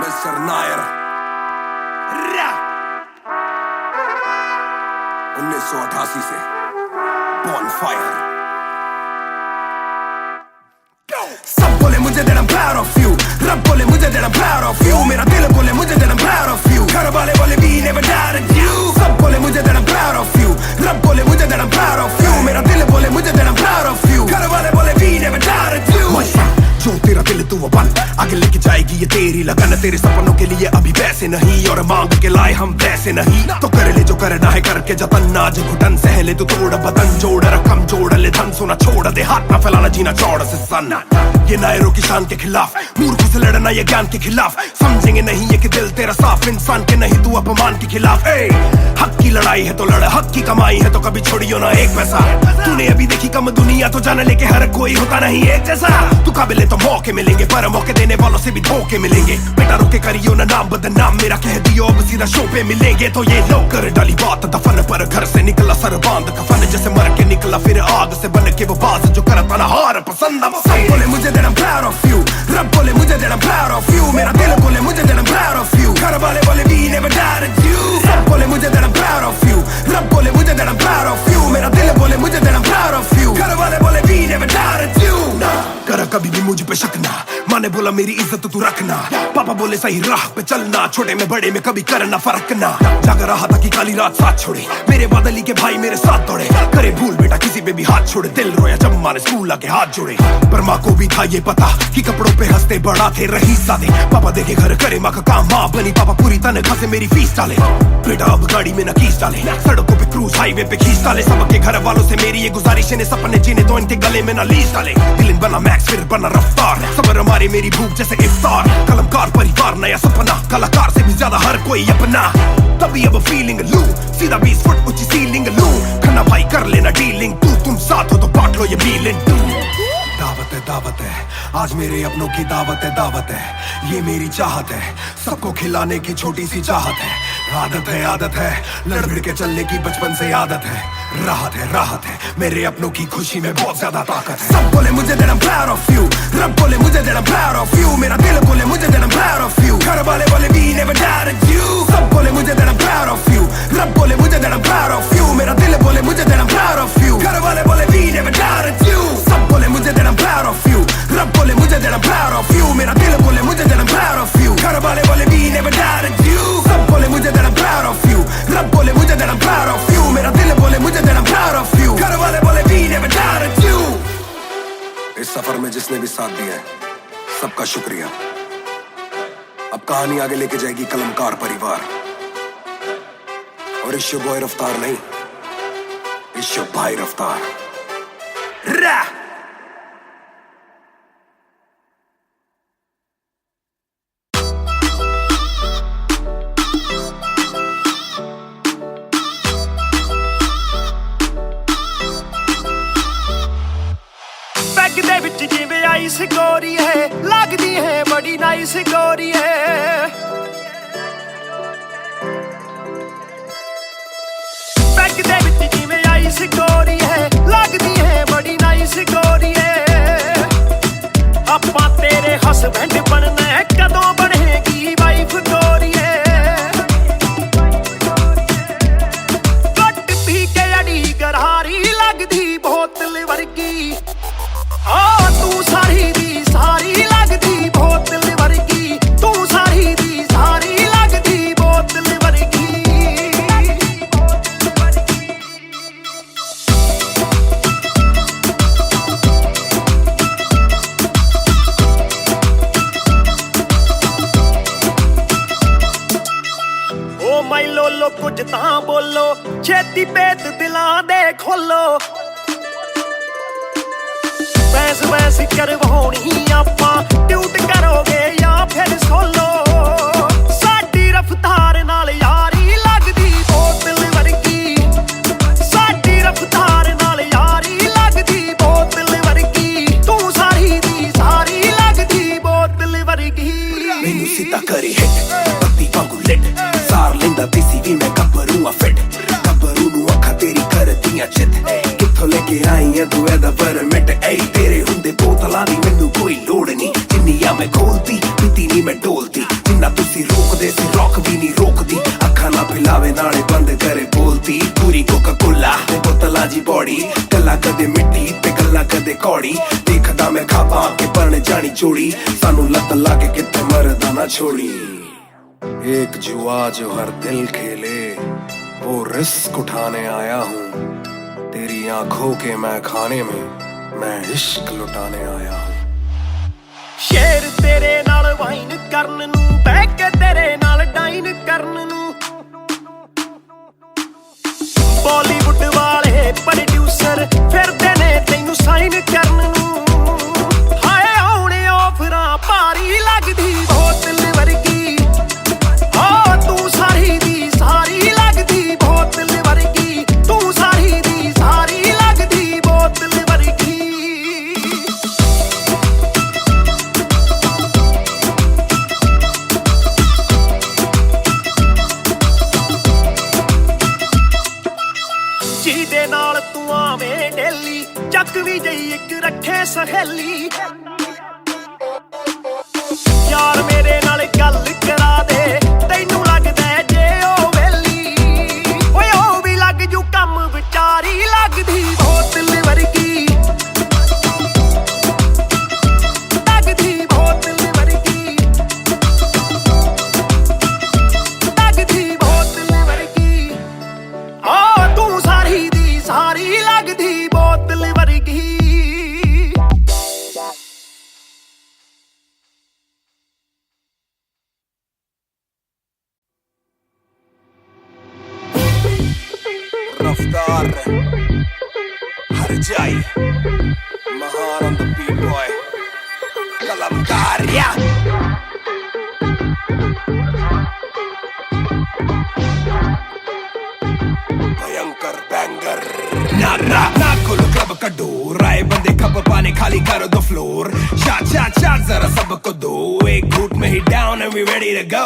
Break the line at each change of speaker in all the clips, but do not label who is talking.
Mister Nair 1988 से bonfire. सब बोले मुझे that I'm proud of you, रब बोले मुझे that I'm proud of you, मेरा दिल बोले मुझे that I'm proud of you, घर वाले बोले we never doubted you। सब बोले मुझे that I'm proud of you, रब बोले मुझे that I'm proud of you, मेरा दिल बोले मुझे that I'm proud of you, घर वाले बोले we never doubted you। जो तेरा दिल तू वो बन, आगे लेके जाएगी ये तेरी लगन। तेरे सपनों के लिए अभी पैसे नहीं और मांग के लाए हम वैसे नहीं, तो कर ले जो करना है करके जतन। आज घुटन सहले तू तोड़ बदन, जोड़ रकम जोड़ ले धन, सोना छोड़ दे हाथ ना फैलाना जीना चौड़ से सन। ये नायरों की शान के खिलाफ, मूर्ख से लड़ना ये ज्ञान के खिलाफ, समझेंगे नहीं ये कि दिल तेरा साफ, इंसान के नहीं तू अपमान के खिलाफ। हक की लड़ाई है तो लड़, हक की कमाई है तो कभी छोड़ियो ना एक पैसा। तूने अभी देखी कम दुनिया तो जान लेके हर कोई होता नहीं एक जैसा। तू काबिल तो मौके मिलेंगे पर मौके देने वालों से भी धोखे मिलेंगे। बेटा रोके करियो ना नाम बदनाम मेरा, कह दियो अब सीधा शो पे मिलेंगे। तो ये लो कर डाली बात दफन पर, घर से निकला सर बांध कफन, जैसे मर के निकला फिर आग से बन के वो बाज जो करता ना हार पसंद। सब बोले मुझे that I'm proud of you, रब बोले मुझे that I'm proud of you, मेरा दिल बोले मुझे that I'm proud of you, घर वाले बोले we never doubted you। सब बोले मुझे that I'm proud of you, रब बोले मुझे that I'm proud of you, मेरा दिल बोले मुझे that I'm proud of you, घर वाले बोले we never doubted you। ना कर कभी भी मुझ पे शक ना, माँ ने बोला मेरी इज्जत तू रखना, पापा बोले सही राह पे चलना, छोटे में बड़े में कभी करना फर्क ना। जाग रहा था कि काली रात साथ छोड़े, मेरे बादली के भाई मेरे साथ दौड़े, करे भूल बेटा किसी पे भी हाथ छोड़े, दिल रोया जब माँ ने स्कूल आके हाथ जोड़े। पर माँ को भी था ये पता कि कपड़ों पे हंसते बड़ा थे रईस सादे, पापा देखे घर करे माँ का काम, माँ बनी पापा पूरी तनख्वाह से मेरी फीस डाले। बेटा अब गाड़ी में न कीस डाले, सड़कों पे क्रूज हाईवे पे खींच डाले, सबके घर वालों से मेरी ये गुजारिश है सपने जीने तो इनके गले में न लीस डाले। दिल बना मैक्स फिर बना रफ्तार, सबर हमारे मेरी भूख जैसे इफ्तार, कलमकार परिवार नया सपना, कलाकार से भी ज्यादा हर कोई अपना। तभी अब फीलिंग लू, सीधा 20 फुट ऊंची सीलिंग लू, खन्ना भाई कर लेना डीलिंग, तुम साथ हो तो बांट लो ये मीलिंग। दावत है आज मेरे अपनों की दावत है, ये मेरी चाहत है, सबको खिलाने की छोटी सी चाहत है। आदत है लड़ भिड़ के चलने की बचपन से आदत है, राहत है मेरे अपनों की खुशी में बहुत ज्यादा ताकत है। सब बोले मुझे that I'm proud of you, रब बोले मुझे that I'm proud of you, मेरा दिल बोले मुझे that I'm proud of you, घर वाले बोले we never doubted you। सब बोले मुझे that I'm proud of you, रब बोले मुझे that I'm proud of you, मेरा दिल बोले मुझे that I'm proud of you, घर वाले बोले we never doubted you। सब बोले मुझे that I'm proud of you, रब बोले मुझे that I'm proud of you, मेरा दिल बोले मुझे that I'm proud of you, घर वाले बोले we never doubted you। सब बोले मुझे that I'm proud of you, रब बोले मुझे that I'm proud of you, मेरा दिल बोले मुझे that I'm proud of you, घर वाले बोले we never doubted you। इस सफर में जिसने भी साथ दिया है सबका शुक्रिया। अब कहानी आगे लेके जाएगी कलमकार परिवार, और इश्यो बॉय रफ्तार नहीं, इश्यो भाई रफ्तार।
ਦੇ ਵਿੱਚ ਜਿਵੇਂ ਆਈਸ ਗੋਰੀ ਹੈ, ਲੱਗਦੀ ਹੈ ਬੜੀ ਨਾਈਸ ਗੋਰੀ ਹੈ। ਬੈਗ ਦੇ ਵਿੱਚ ਜਿਵੇਂ ਆਈਸ ਗੋਰੀ ਹੈ, ਲੱਗਦੀ ਹੈ ਬੜੀ ਨਾਈਸ ਗੋਰੀ ਹੈ। ਆਪਾਂ ਤੇਰੇ ਹਸਬੈਂਡ ਬਣਨਾ ਹੈ, ਕਦੋਂ ਬਣੇਗੀ ਵਾਈਫ ਗੋਰੀ ਹੈ। ਘੱਟ ਪੀ ਕੇ ਅੜੀ ਗਰਾਰੀ ਲੱਗਦੀ ਬੋਤਲ ਵਰਗੀ, ਤੂੰ ਸਾਰੀ ਦੀ ਸਾਰੀ ਲੱਗਦੀ ਬੋਤਲ ਵਰਗੀ, ਤੂੰ ਸਾਰੀ ਦੀ ਸਾਰੀ ਲੱਗਦੀ ਬੋਤਲ ਵਰਗੀ। ਓ ਮਾਈ ਲੋਲੋ ਕੁਝ ਤਾਂ ਬੋਲੋ, ਛੇਤੀ ਭੇਤ ਦਿਲਾਂ ਦੇ ਖੋਲੋ। ਵੈਸ ਕਰਵਾਉਣੀ ਆਪਾਂ, ਟਿਊਟ ਕਰੋਗੇ ਜਾਂ ਫਿਰ ਸੋਲੋ। ਸਾਡੀ ਰਫਤਾਰ ਨਾਲ ਯਾਰੀ ਲੱਗਦੀ ਬੋਤਲ ਵਰਗੀ, ਸਾਡੀ ਰਫਤਾਰ ਨਾਲ ਯਾਰੀ ਲੱਗਦੀ ਬੋਤਲ ਵਰਗੀ, ਤੂੰ ਸਾਰੀ ਦੀ ਸਾਰੀ ਲੱਗਦੀ ਬੋਤਲ ਵਰਗੀ।
ਮੈਨੂੰ ਸਿੱਧਾ ਕਰੀ ਹਿੱਟ ਬੱਤੀ ਵਾਂਗੂ ਲਿਟ, ਸਾਰ ਲੈਂਦਾ ਦੇਸੀ ਵੀ ਮੈਂ ਗੱਭਰੂ ਆ ਫਿੱਟ, ਗੱਭਰੂ ਨੂੰ ਅੱਖਾਂ ਤੇਰੀ ਕਰਦੀਆਂ ਚਿੱਤ, ਕਿੱਥੋਂ ਲੈ ਕੇ ਆਈ ਐ ਤੂੰ ਇਹਦਾ ਪਰਮਿਟ। ਤੇਰੇ ਹੁੰਦੇ ਬੋਤਲਾਂ ਦੀ ਮੈਨੂੰ ਕੋਈ ਲੋੜ ਨਹੀਂ, ला जी बॉडी गल्ला कदे मिट्टी ते गल्ला कदे कौड़ी देखदा मैं खाबा के बन जानी चोड़ी सानू लत लाके किते मरदा ना छोड़ी एक जुआ जो हर दिल खेले वो रिस्क उठाने आया हूँ तेरी आंखों के मैं खाने में मैं इश्क लुटाने आया हूँ
शेर तेरे नाल वाइन करन नू बह के तेरे नाल डाइन करन नू बॉलीवुड वाले प्रोड्यूसर फिरदे ने तैनू साइन करन नू हाय आउणे ऑफरां भारी लगदी बोतल वर्गी ओ तू सारी दी सारी लगदी बोतल वर्गी तू सारी दी सारी लगदी बोतल वर्गी ਜਿਹਦੇ ਨਾਲ ਤੂੰ ਆਵੇਂ ਡੇਲੀ ਚੱਕ ਵੀ ਜਈ ਇੱਕ ਰੱਖੇ ਸਹੇਲੀ ਯਾਰ ਮੇਰੇ ਨਾਲ ਗੱਲ ਕਰਾ ਦੇ ਤੈਨੂੰ ਲੱਗਦਾ ਜੇ ਉਹ ਵੇਲੀ ਓਏ ਉਹ ਵੀ ਲੱਗ ਜੂ ਕੰਮ ਵਿਚਾਰੀ ਲੱਗਦੀ ਬੋਤਲ ਵਰਗੀ ਲੱਗਦੀ ਬੋਤਲ ਵਰਗੀ ਲੱਗਦੀ ਬੋਤਲ ਵਰਗੀ ਆ ਤੂੰ ਸਾਰੀ ਦੀ ਸਾਰੀ ਲੱਗਦੀ ਬੋਤਲ ਵਰਗੀ
रफ्तार हर जाई महान on the beat boy कलमकार या भयंकर बैंगर ना खोलो क्लब का डोर आए बंदे कप पाने खाली करो दो फ्लोर शाट जरा सबको दो एक घूट में ही down and we ready to go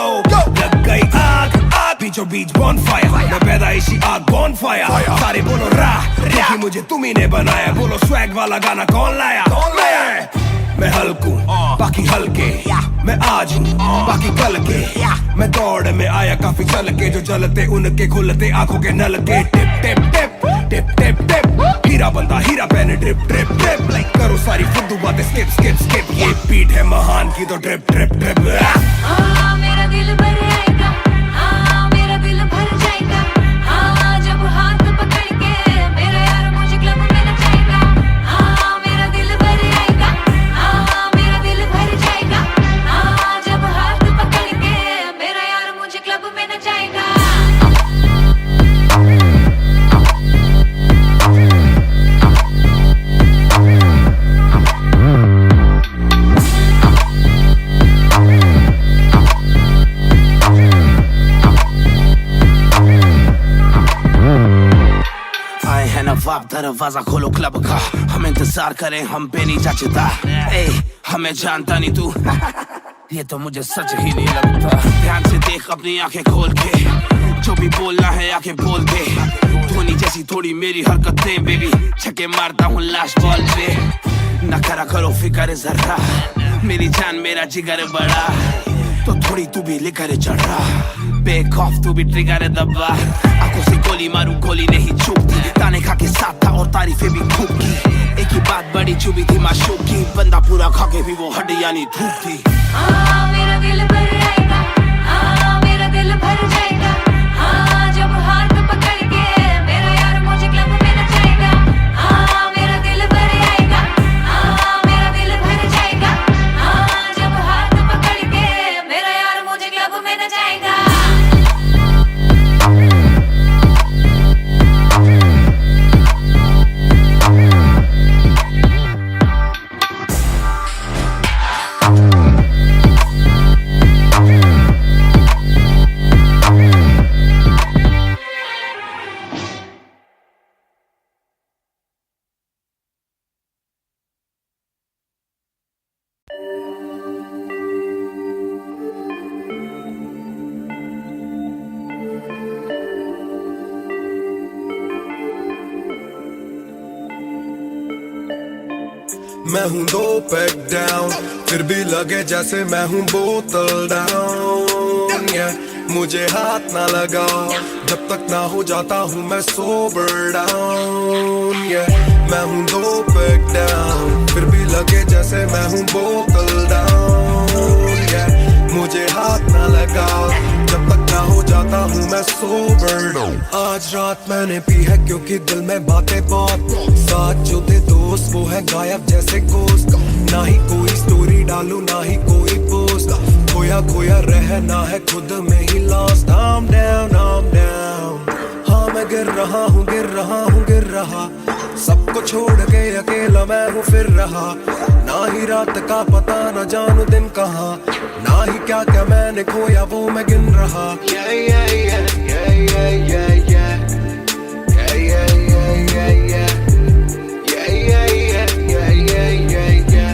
लग गई आग बीचों बीच bonfire मैं पैदाइशी आग bonfire सारे बोलो रा क्योंकि मुझे तुम ही ने बनाया बोलो स्वैग वाला गाना कौन लाया मैं हल्कू बाकी हल्के मैं आज हूँ बाकी कल के मैं दौड़ में आया काफी चल के जो चलते उनके खुलते आंखों के नल के टिप टिप टिप टिप टिप टिप हीरा बंदा हीरा पहने ड्रिप ड्रिप ड्रिप लाइक करो सारी फुद्दू बातें स्किप स्किप स्किप ये बीट है महान की तो ड्रिप ड्रिप ड्रिप
मेरा दिल भर आएगा मेरा दिल भर जाएगा जब हाथ पकड़ के मेरा यार मुझे क्लब में नचाएगा मेरा दिल भर आएगा मेरा दिल भर जाएगा जब हाथ पकड़ के मेरा यार मुझे क्लब में नचाएगा
नवाब दरवाजा खोलो क्लब का हम इंतजार करें हम पे नहीं जचता ए हमें जानता नहीं तू ये तो मुझे सच ही नहीं लगता ध्यान से देख अपनी आंखें खोल के जो भी बोलना है आंखें बोल दे धोनी जैसी थोड़ी मेरी हरकतें बेबी छक्के मारता हूँ लास्ट बॉल पे न करा करो फिक्र जरा मेरी जान मेरा जिगर बड़ा तो थोड़ी तू भी लेकर चढ़ रहा बेक ऑफ तू भी ट्रिगर दबा आंखों से गोली मारू गोली नहीं चुपती ताने खा के साथ था और तारीफें भी खूब की एक ही बात बड़ी चुभी थी माशूक की बंदा पूरा खा के भी वो हड्डियां नहीं धूप थी
मेरा दिल भर आएगा मेरा दिल भर जाएगा जब हाथ पकड़ के मेरा यार मुझे क्लब में नचाएगा मेरा दिल भर आएगा मेरा दिल भर जाएगा जब हाथ पकड़ के मेरा यार मुझे क्लब में नचाएगा
मैं हूँ 2 पैक डाउन फिर भी लगे जैसे मैं हूँ बोतल डाउन
मुझे हाथ ना लगाओ जब तक ना हो जाता हूँ मैं sober down, yeah. मैं हूँ 2 पैक down, फिर भी लगे जैसे मैं हूँ बोतल down, yeah. मुझे हाथ ना लगाओ जब तक ना हो जाता हूँ मैं sober down. आज रात मैंने पी है क्योंकि दिल में बातें बहुत, साथ जो थे दोस्त वो है गायब जैसे गोश्त. ना ही कोई स्टोरी डालूं ना ही कोई पोस्ट, खोया खोया रहना है खुद में ही lost. I'm down, I'm down. हाँ मैं गिर रहा हूँ गिर रहा हूँ गिर रहा, सबको छोड़ के अकेला मैं हूँ फिर रहा. ना ही रात का पता ना जानू दिन कहाँ, ना ही क्या क्या मैंने खोया वो मैं गिन रहा. Yeah, yeah, yeah, yeah, yeah, yeah, yeah. Yeah, yeah, yeah, yeah, yeah. Yeah, yeah, yeah, yeah, yeah, yeah, yeah.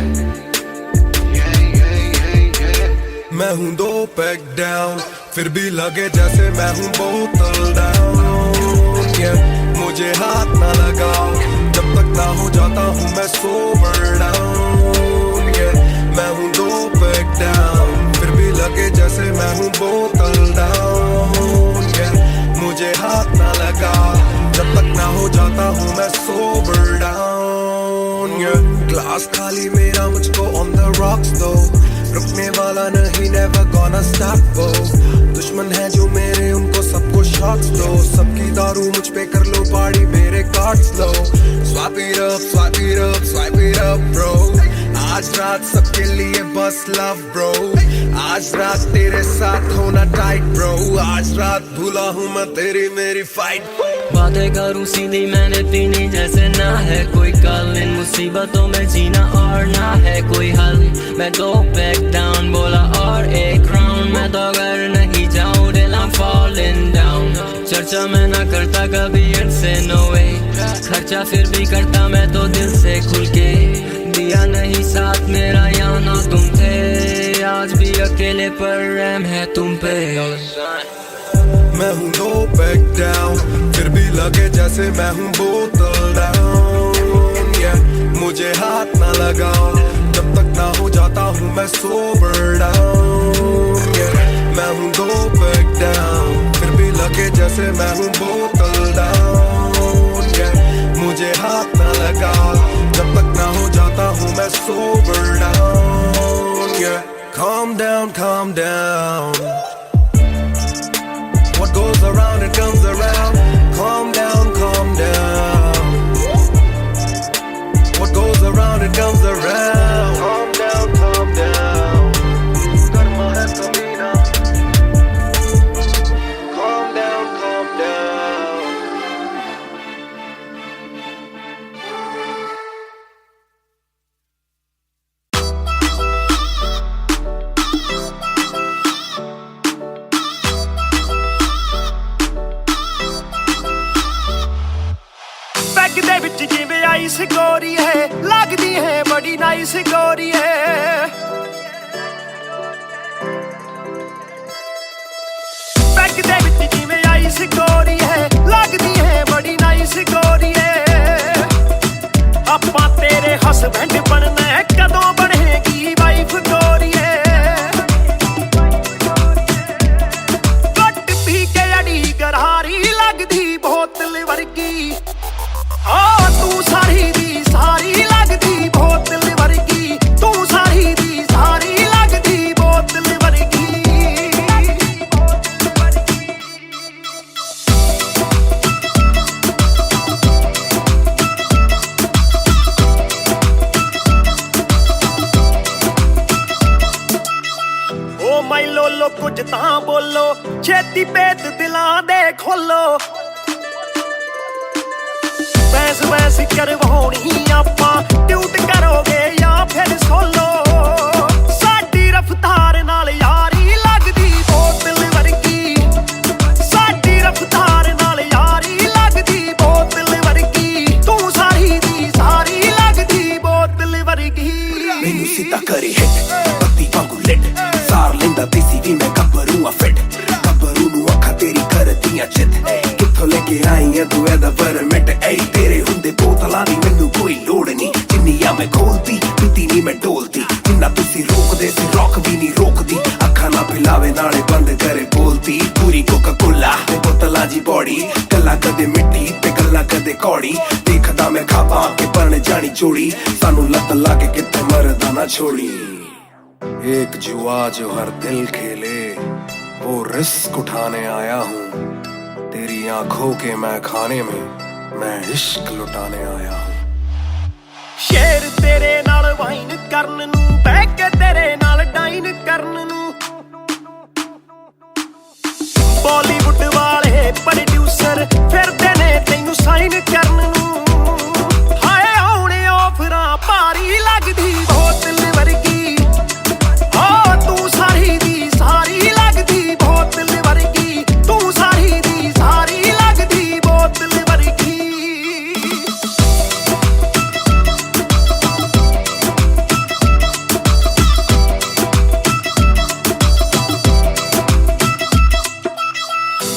Yeah, yeah, yeah, yeah. मैं हूँ 2 पैक down, फिर भी लगे जैसे मैं हूँ बोतल down, yeah. मुझे हाथ ना लगाओ जब तक ना हो जाता हूँ मैं sober down, yeah. मैं हूँ 2 पैक down, फिर भी लगे जैसे मैं हूँ बोतल down, yeah. मुझे हाथ ना लगाओ जब तक ना हो जाता हूँ मैं sober down, yeah. ग्लास खाली मेरा मुझको on the rocks though, रुकने वाला नहीं never gonna stop वो. दुश्मन है जो मेरे उनको सबको shots दो, सबकी दारू मुझ पे कर लो पार्टी मेरे cards low. Swipe it up, swipe it up, swipe it up bro. आज रात सबके लिए बस love bro. आज रात तेरे साथ होना tight bro. आज रात भूला हूँ मैं तेरी मेरी fight.
बातें करूँ सीधी मैंने पीनी जैसे ना है कोई कल, इन मुसीबतों में जीना और ना है कोई हल. मैं 2 पैक डाउन बोला और 1 राउंड, मैं तो घर नहीं जाऊँ till I'm falling down. चर्चा मैं ना करता कभी इनसे no way, खर्चा फिर भी करता मैं तो दिल से खुल के. दिया नहीं साथ मेरा यहाँ ना तुम थे, आज भी अकेले पर रहम है तुम पे.
मैं हूँ 2 पैक down, फिर भी लगे जैसे मैं हूँ बोतल down, yeah. मुझे हाथ ना लगाओ जब तक ना हो जाता हूँ मैं sober down, yeah. मैं हूँ 2 पैक down, फिर भी लगे जैसे मैं हूँ बोतल down, yeah. मुझे हाथ ना लगाओ जब तक ना हो जाता हूँ मैं sober down, yeah. Calm down, calm down. What goes around it comes around. Calm down, calm down. What goes around it comes around. Calm down, calm down. Karma hai kabhi na. Calm down, calm down.
Bag दे विच जिवें आइस गोरी है, लगदी है बड़ी nice गोरी है. बैग दे विच जिवें आइस गोरी है, लगदी है बड़ी नाइस गोरी है. आपां तेरे हसबैंड बनना है, कदों बनेगी वाइफ गोरी है. घट पी के अड़ी गरारी लगदी बोतल वर्गी, तू सारी दी सारी लगदी बोतल वर्गी, तू सारी दी सारी लगदी बोतल वर्गी. ओ माई लोलो कुछ तां बोलो, छेती पेत दिलां दे खोलो. बहस बहस करवाउणी आपां, ट्यूट करोगे या फिर सोलो. साडी रफ्तार नाल यारी लगदी बोतल वर्गी, साडी रफ्तार नाल यारी लगदी बोतल वर्गी, तू सारी दी सारी लगदी बोतल वर्गी.
मैनू सीधा करे हिट, पत्ती वांगू लिट, सार लेंदा देसी भी मैं गब्बरू आ फिट. गब्बरू नू अखा तेरी करदियां चित, कित्थों लेके आई है तू एदा परमिट. ऐ तेरे हुंदे बोतलां दी मैनू कोई लोड़ नहीं, जिन्नी आ मैं खोलती पीती नहीं मैं डोलती, जिन्ना तुसी रोक आंदे सी रॉक भी नहीं रोकदी अखा ना पिलावे नाले बंद करे बोलती पूरी कोका कोला ते बोतला जी बॉडी गल्ला कदे मिट्टी ते गल्ला कदे कौड़ी देखदा मैं खाबा के बन जानी चोड़ी सानू लत लागे किते मरदा ना छोड़ी एक जुआ जो हर दिल खेले वो रिस्क उठाने आया हूँ तेरी आंखों के मैं खाने में मैं इश्क लुटाने आया हूँ
शेर तेरे नाल वाइन करन नू बह के तेरे नाल डाइन करन नू बॉलीवुड वाले प्रोड्यूसर फिरदे ने तैनू साइन करन नू हाय आउणे ऑफरां भारी लगदी बोतल वर्गी ओ तू सारी दी सारी लगदी बोतल वर्गी तू सारी दी सारी लगदी बोतल वर्गी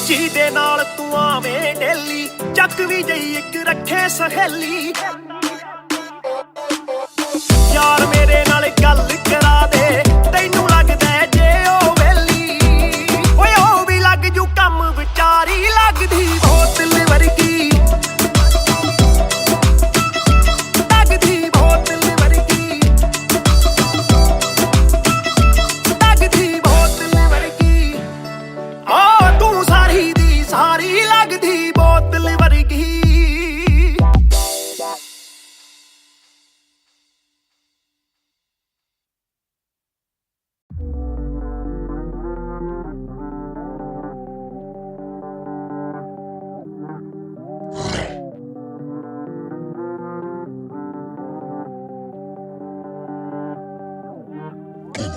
ਜਿਹਦੇ ਨਾਲ ਤੂੰ ਆਵੇਂ ਡੇਲੀ ਚੱਕ ਵੀ ਜਈ ਇੱਕ ਰੱਖੇ ਸਹੇਲੀ ਯਾਰ ਮੇਰੇ ਨਾਲ ਗੱਲ ਕਰਾ ਦੇ ਤੈਨੂੰ ਲੱਗਦਾ ਜੇ ਉਹ ਵੇਲੀ ਓਏ ਉਹ ਵੀ ਲੱਗ ਜੂ ਕੰਮ ਵਿਚਾਰੀ ਲੱਗਦੀ ਬੋਤਲ ਵਰਗੀ ਲੱਗਦੀ ਬੋਤਲ ਵਰਗੀ ਲੱਗਦੀ ਬੋਤਲ ਵਰਗੀ ਆ ਤੂੰ ਸਾਰੀ ਦੀ ਸਾਰੀ ਲੱਗਦੀ ਬੋਤਲ ਵਰਗੀ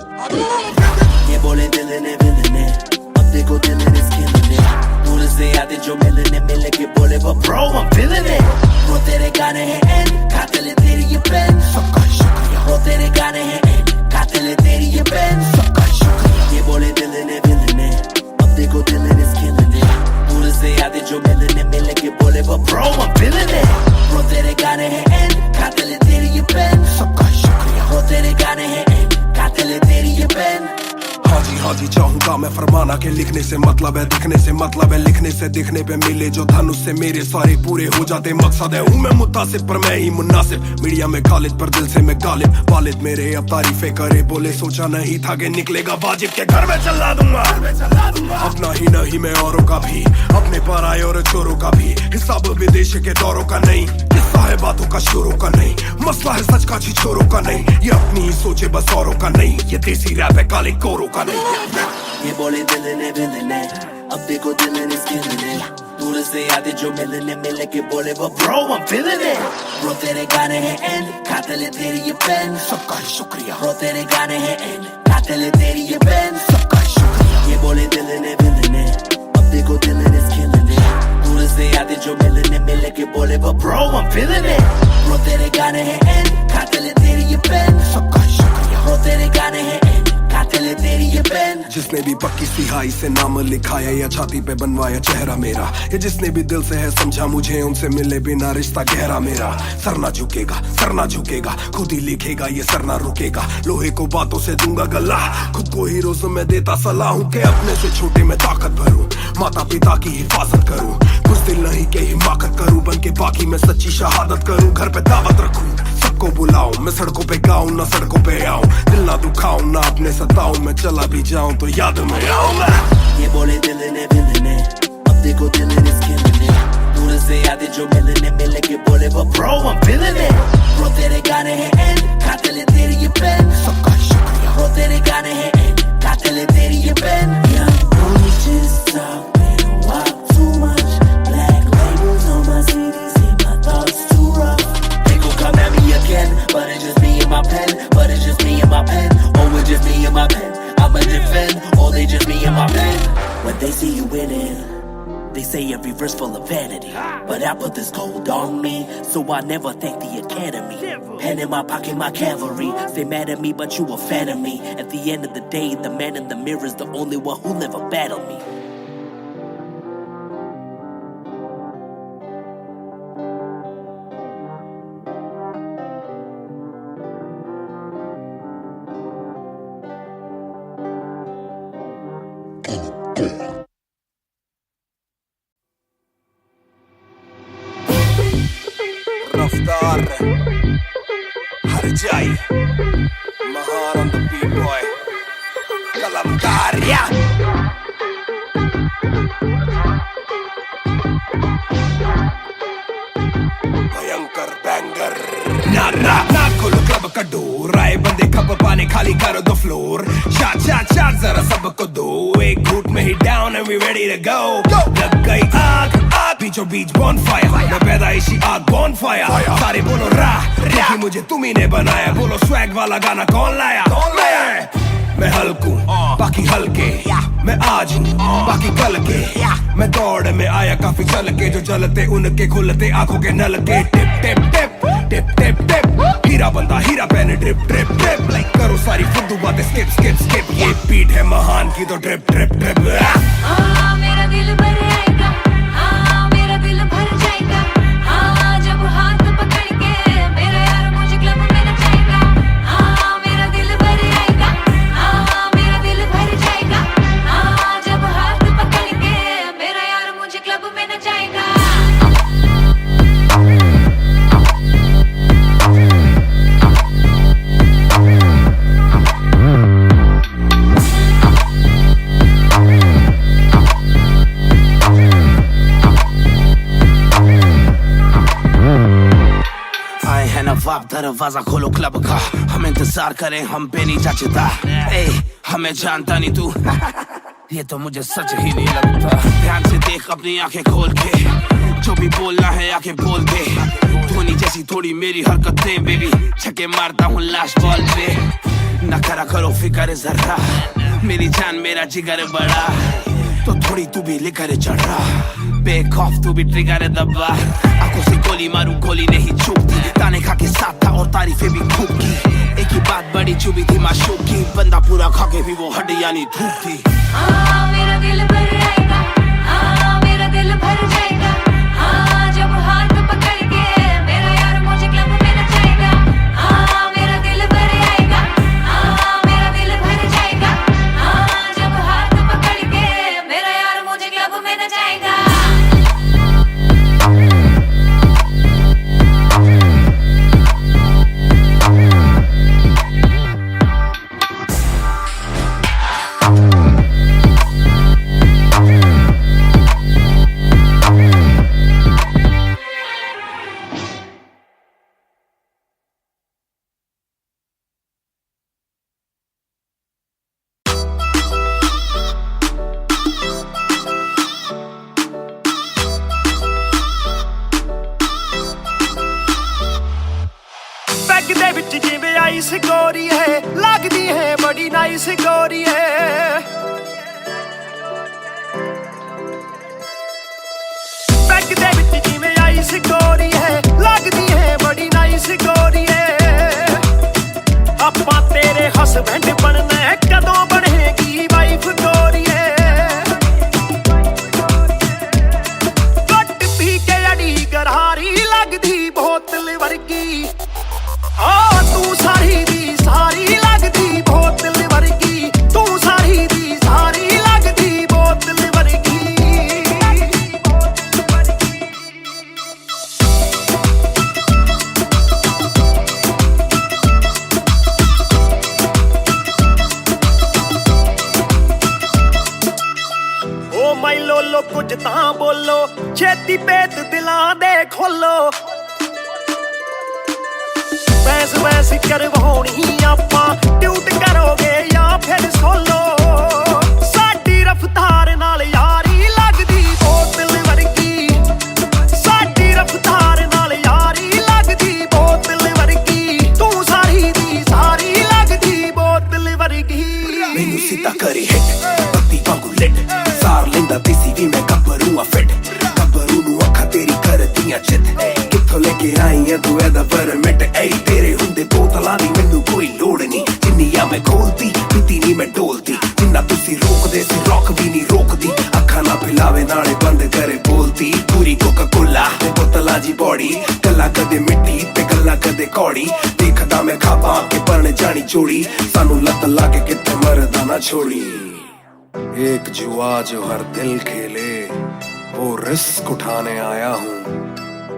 ये बोले दिल ने विल ने अब देखो दिल ने स्किल ने दूर से आते जो मिलने मिलने के बोले वो bro I'm feeling it वो तेरे गाने हैं एंड खाते ले तेरी ये पेन सबका शुक्रिया वो तेरे गाने हैं एंड खाते ले तेरी ये पेन सबका शुक्रिया ये बोले दिल ने विल ने अब देखो दिल ने स्किल ने दूर से आते जो मिलने मिलने के बोले वो bro I'm feeling it वो तेरे गाने हैं एंड खाते ले तेरी ये पेन सबका शुक्रिया वो तेरे गाने हैं एंड खाते ले तेरी ये पेन
हाँ जी चाहूंगा मैं फरमाना के लिखने से मतलब है दिखने से मतलब है लिखने से दिखने पे मिले जो धनुष से मेरे सारे पूरे हो जाते मकसद है हूँ मैं मुतासिब पर मैं ही मुनासिब मीडिया में खालिद पर दिल से मैं गालिब वालिद मेरे अब तारीफे करे बोले सोचा नहीं था कि निकलेगा वाजिब के घर में चला दूंगा अपना ही नहीं मैं औरों का भी अपने पर आए और चोरों का भी हिसाब विदेश के दौरों का नहीं किस्सा है बातों का शोरों का नहीं मसला है सच का छिछोरों का नहीं ये अपनी ही सोचे बस औरों का नहीं ये देसी रैप है काले कोरों का नहीं
ये बोले दिल ने विल ने अब देखो दिल ने स्किल ने दूर से आते जो मिलने मिलने के बोले वो bro I'm feeling it bro तेरे गाने हैं एंड खाते ले तेरी ये पेन सबका शुक्रिया bro तेरे गाने हैं एंड खाते ले तेरी ये पेन सबका शुक्रिया ये बोले दिल ने विल ने अब देखो दिल ने स्किल ने दूर से आते जो मिलने मिलने के बोले वो bro I'm feeling it bro तेरे गाने हैं एंड खाते ले तेरी ये पेन सबका शुक्रिया bro तेरे गाने हैं एंड खाते ले तेरी ये पेन
जिसने भी पक्की सिहाई से नाम लिखाया या छाती पे बनवाया चेहरा मेरा ये जिसने भी दिल से है समझा मुझे उनसे मिले बिना रिश्ता गहरा मेरा सर ना झुकेगा खुद ही लिखेगा ये सर ना रुकेगा लोहे को बातों से दूंगा गला खुद को ही रोज मैं देता सलाह हूँ के अपने से छोटे में ताकत भरूं माता पिता की हिफाजत करूं कुछ दिल नहीं के हिमाकत करूं बन के बाकी मैं सच्ची शहादत करूं घर पे दावत रखूं सबको बुलाऊं मैं सड़कों पे गाऊं ना सड़कों पे आऊं दिल ना दुखाऊं ना अपने सताऊं मैं चला भी जाऊं तो याद में आऊंगा
ये बोले दिल ने विल ने अब देखो दिल ने स्किल ने दूर से आते जो मिलने मिलने के बोले वो bro I'm feeling it bro तेरे गाने हैं एंड खाते ले तेरी ये पेन सबका शुक्रिया bro तेरे गाने हैं एंड खाते ले तेरी ये pen young boy just talking walk too much black labels on my CDs see my thoughts too rough they gon' come at me again but it's just me and my pen but it's just me and my pen oh it's just me and my pen I'ma defend oh they just me and my pen when they see you winning they say every verse full of vanity but I put this gold on me so I never thank the academy pen in my pocket my cavalry stay mad at me but you a fan of me at the end of the day the man in the mirror is the only one who'll ever battle me
रफ्तार हर जाई महान on the B-boy कलमकार या भयंकर banger ना खोलो club का door आए बंदे खप पाने खाली करो दो फ्लोर शाट जरा सबको दो एक घूट में ही down and we ready to go लग गई आग बीचों बीच bonfire मैं पैदाइशी आग bonfire सारे बोलो क्योंकि मुझे तुम्ही ने बनाया बोलो स्वैग वाला गाना कौन लाया मैं हल्कू बाकी हल्के मैं आज हूँ बाकी कल के मैं दौड़ में आया काफी चल के जो चलते उनके खुलते आंखों के नल के टिप टिप टिप टिप टिप टिप हीरा बंदा हीरा पहने ड्रिप ड्रिप ड्रिप लाइक करो सारी फुद्दू बातें स्किप स्किप स्किप ये बीट है महान की तो ड्रिप ड्रिप ड्रिप
मेरा दिल भर आएगा मेरा दिल भर जाएगा जब हाथ पकड़ के मेरा यार मुझे क्लब में नचाएगा मेरा दिल भर आएगा मेरा दिल भर जाएगा जब हाथ पकड़ के मेरा यार मुझे क्लब में नचाएगा
नवाब दरवाजा खोलो क्लब का हम इंतजार करें हम पे नहीं जचता हमें जानता नहीं तू ये तो मुझे सच ही नहीं लगता ध्यान से देख अपनी आंखें खोल के जो भी बोलना है आके बोल दे धोनी जैसी थोड़ी मेरी हरकतें बेबी छक्के मारता हूँ लास्ट बॉल पे न करा करो फिक्र जरा मेरी जान मेरा जिगर बड़ा तो थोड़ी तू भी लेकर चढ़ रहा बेखौफ तू भी ट्रिगर दबा आंखों से गोली मारूं गोली नहीं चूकती ताने खा के साथ था और तारीफें भी खूब की एक ही बात बड़ी चुभी थी माशूक की बंदा पूरा खा के भी वो हड्डियां नहीं धूप थी
मेरा दिल भर आएगा मेरा दिल भर जाएगा जब हाथ पकड़ के मेरा यार मुझे क्लब में नचाएगा मेरा दिल भर आएगा मेरा दिल भर जाएगा जब हाथ पकड़ के मेरा यार मुझे क्लब में नचाएगा
ਦੇ ਵਿੱਚ ਜਿਵੇਂ ਆਈਸ ਗੋਰੀ ਹੈ ਲੱਗਦੀ ਹੈ ਬੜੀ ਨਾਈਸ ਗੋਰੀ ਹੈ ਬੈਗ ਦੇ ਵਿੱਚ ਜਿਵੇਂ ਆਈਸ ਗੋਰੀ ਹੈ ਲੱਗਦੀ ਹੈ ਬੜੀ ਨਾਈਸ ਗੋਰੀ ਹੈ ਆਪਾਂ ਤੇਰੇ ਹਸਬੈਂਡ ਬਣਨਾ ਹੈ ਕਦੋਂ ਬਣੇਗੀ ਵਾਈਫ ਗੋਰੀ ਹੈ ਗੱਟ ਪੀ ਕੇ ਅੜੀ ਗਰਾਰੀ ਲੱਗਦੀ ਬੋਤਲ ਵਰਗੀ ਤੂੰ ਸਾਰੀ ਦੀ ਸਾਰੀ ਲੱਗਦੀ ਬੋਤਲ ਵਰਗੀ ਤੂੰ ਸਾਰੀ ਦੀ ਸਾਰੀ ਲੱਗਦੀ ਬੋਤਲ ਵਰਗੀ ਓ ਮਾਈ ਲੋਲੋ ਕੁਝ ਤਾਂ ਬੋਲੋ ਛੇਤੀ ਭੇਤ ਦਿਲਾਂ ਦੇ ਖੋਲੋ ਬੈਸ ਬੈਸ ਕਰਵਾਉਣੀ ਆਪਾਂ ਟਿਊਟ ਕਰੋਗੇ ਜਾਂ ਫਿਰ ਸੋਲੋ ਸਾਡੀ ਰਫਤਾਰ ਨਾਲ ਯਾਰੀ ਲੱਗਦੀ ਬੋਤਲ ਵਰਗੀ ਸਾਡੀ ਰਫਤਾਰ ਨਾਲ ਯਾਰੀ ਲੱਗਦੀ ਬੋਤਲ ਵਰਗੀ ਤੂੰ ਸਾਰੀ ਦੀ ਸਾਰੀ ਲੱਗਦੀ ਬੋਤਲ ਵਰਗੀ
ਮੈਨੂੰ ਸਿੱਧਾ ਕਰੀ ਹਿੱਟ ਬੱਤੀ ਵਾਂਗੂ ਲਿਟ ਸਾਰ ਲੈਂਦਾ ਦੇਸੀ ਵੀ ਮੈਂ ਗੱਭਰੂ ਆ ਫਿੱਟ ਗੱਭਰੂ ਨੂੰ ਅੱਖਾਂ ਤੇਰੀ ਕਰਦੀਆਂ ਚਿੱਤ ਕਿੱਥੋਂ ਲੈ ਕੇ ਆਈ ਆ ਤੂੰ ਇਹਦਾ ਪਰਮਿਟ ਏ ਤੇਰੇ ਹੁੰਦੇ ਬੋਤਲਾਂ ਦੀ ਮੈਨੂੰ ਕੋਈ ਲੋੜ ਨਹੀਂ ਜਿੰਨੀਆਂ ਮੈਂ ਖੋਲਦੀ ਪੀਤੀ ਨਹੀਂ ਮੈਂ ਢੋਲਦੀ ਜਿੰਨਾ ਤੁਸੀਂ ਰੋਕਦੇ ਸੀ ਰੌਕ ਵੀ ਨਹੀਂ ਰੋਕਦੀ ਅੱਖਾਂ ਨਾ ਪਿਲਾਵੇ ਨਾਲੇ ਬੰਦ ਕਰੇ ਬੋਲਦੀ ਪੂਰੀ ਕੋਕਾ ਕੋਲਾ ਤੇ ਬੋਤਲਾਂ ਜੀ ਬੋੜੀ ਗੱਲਾਂ ਕਦੇ ਮਿੱਟੀ ਤੇ ਗੱਲਾਂ ਕਦੇ ਕੌੜੀ ਦੇਖਦਾ ਮੈਂ ਖਾਬਾਂ ਕੇ ਪਰਣ ਜਾਣੀ ਚੋੜੀ ਸਾਨੂੰ ਲੱਤ ਲਾ ਕੇ ਕਿਤੇ ਮਰਦਾ ਨਾ ਛੋੜੀ
एक जुआ जो हर दिल खेले, वो रिस्क उठाने आया हूँ।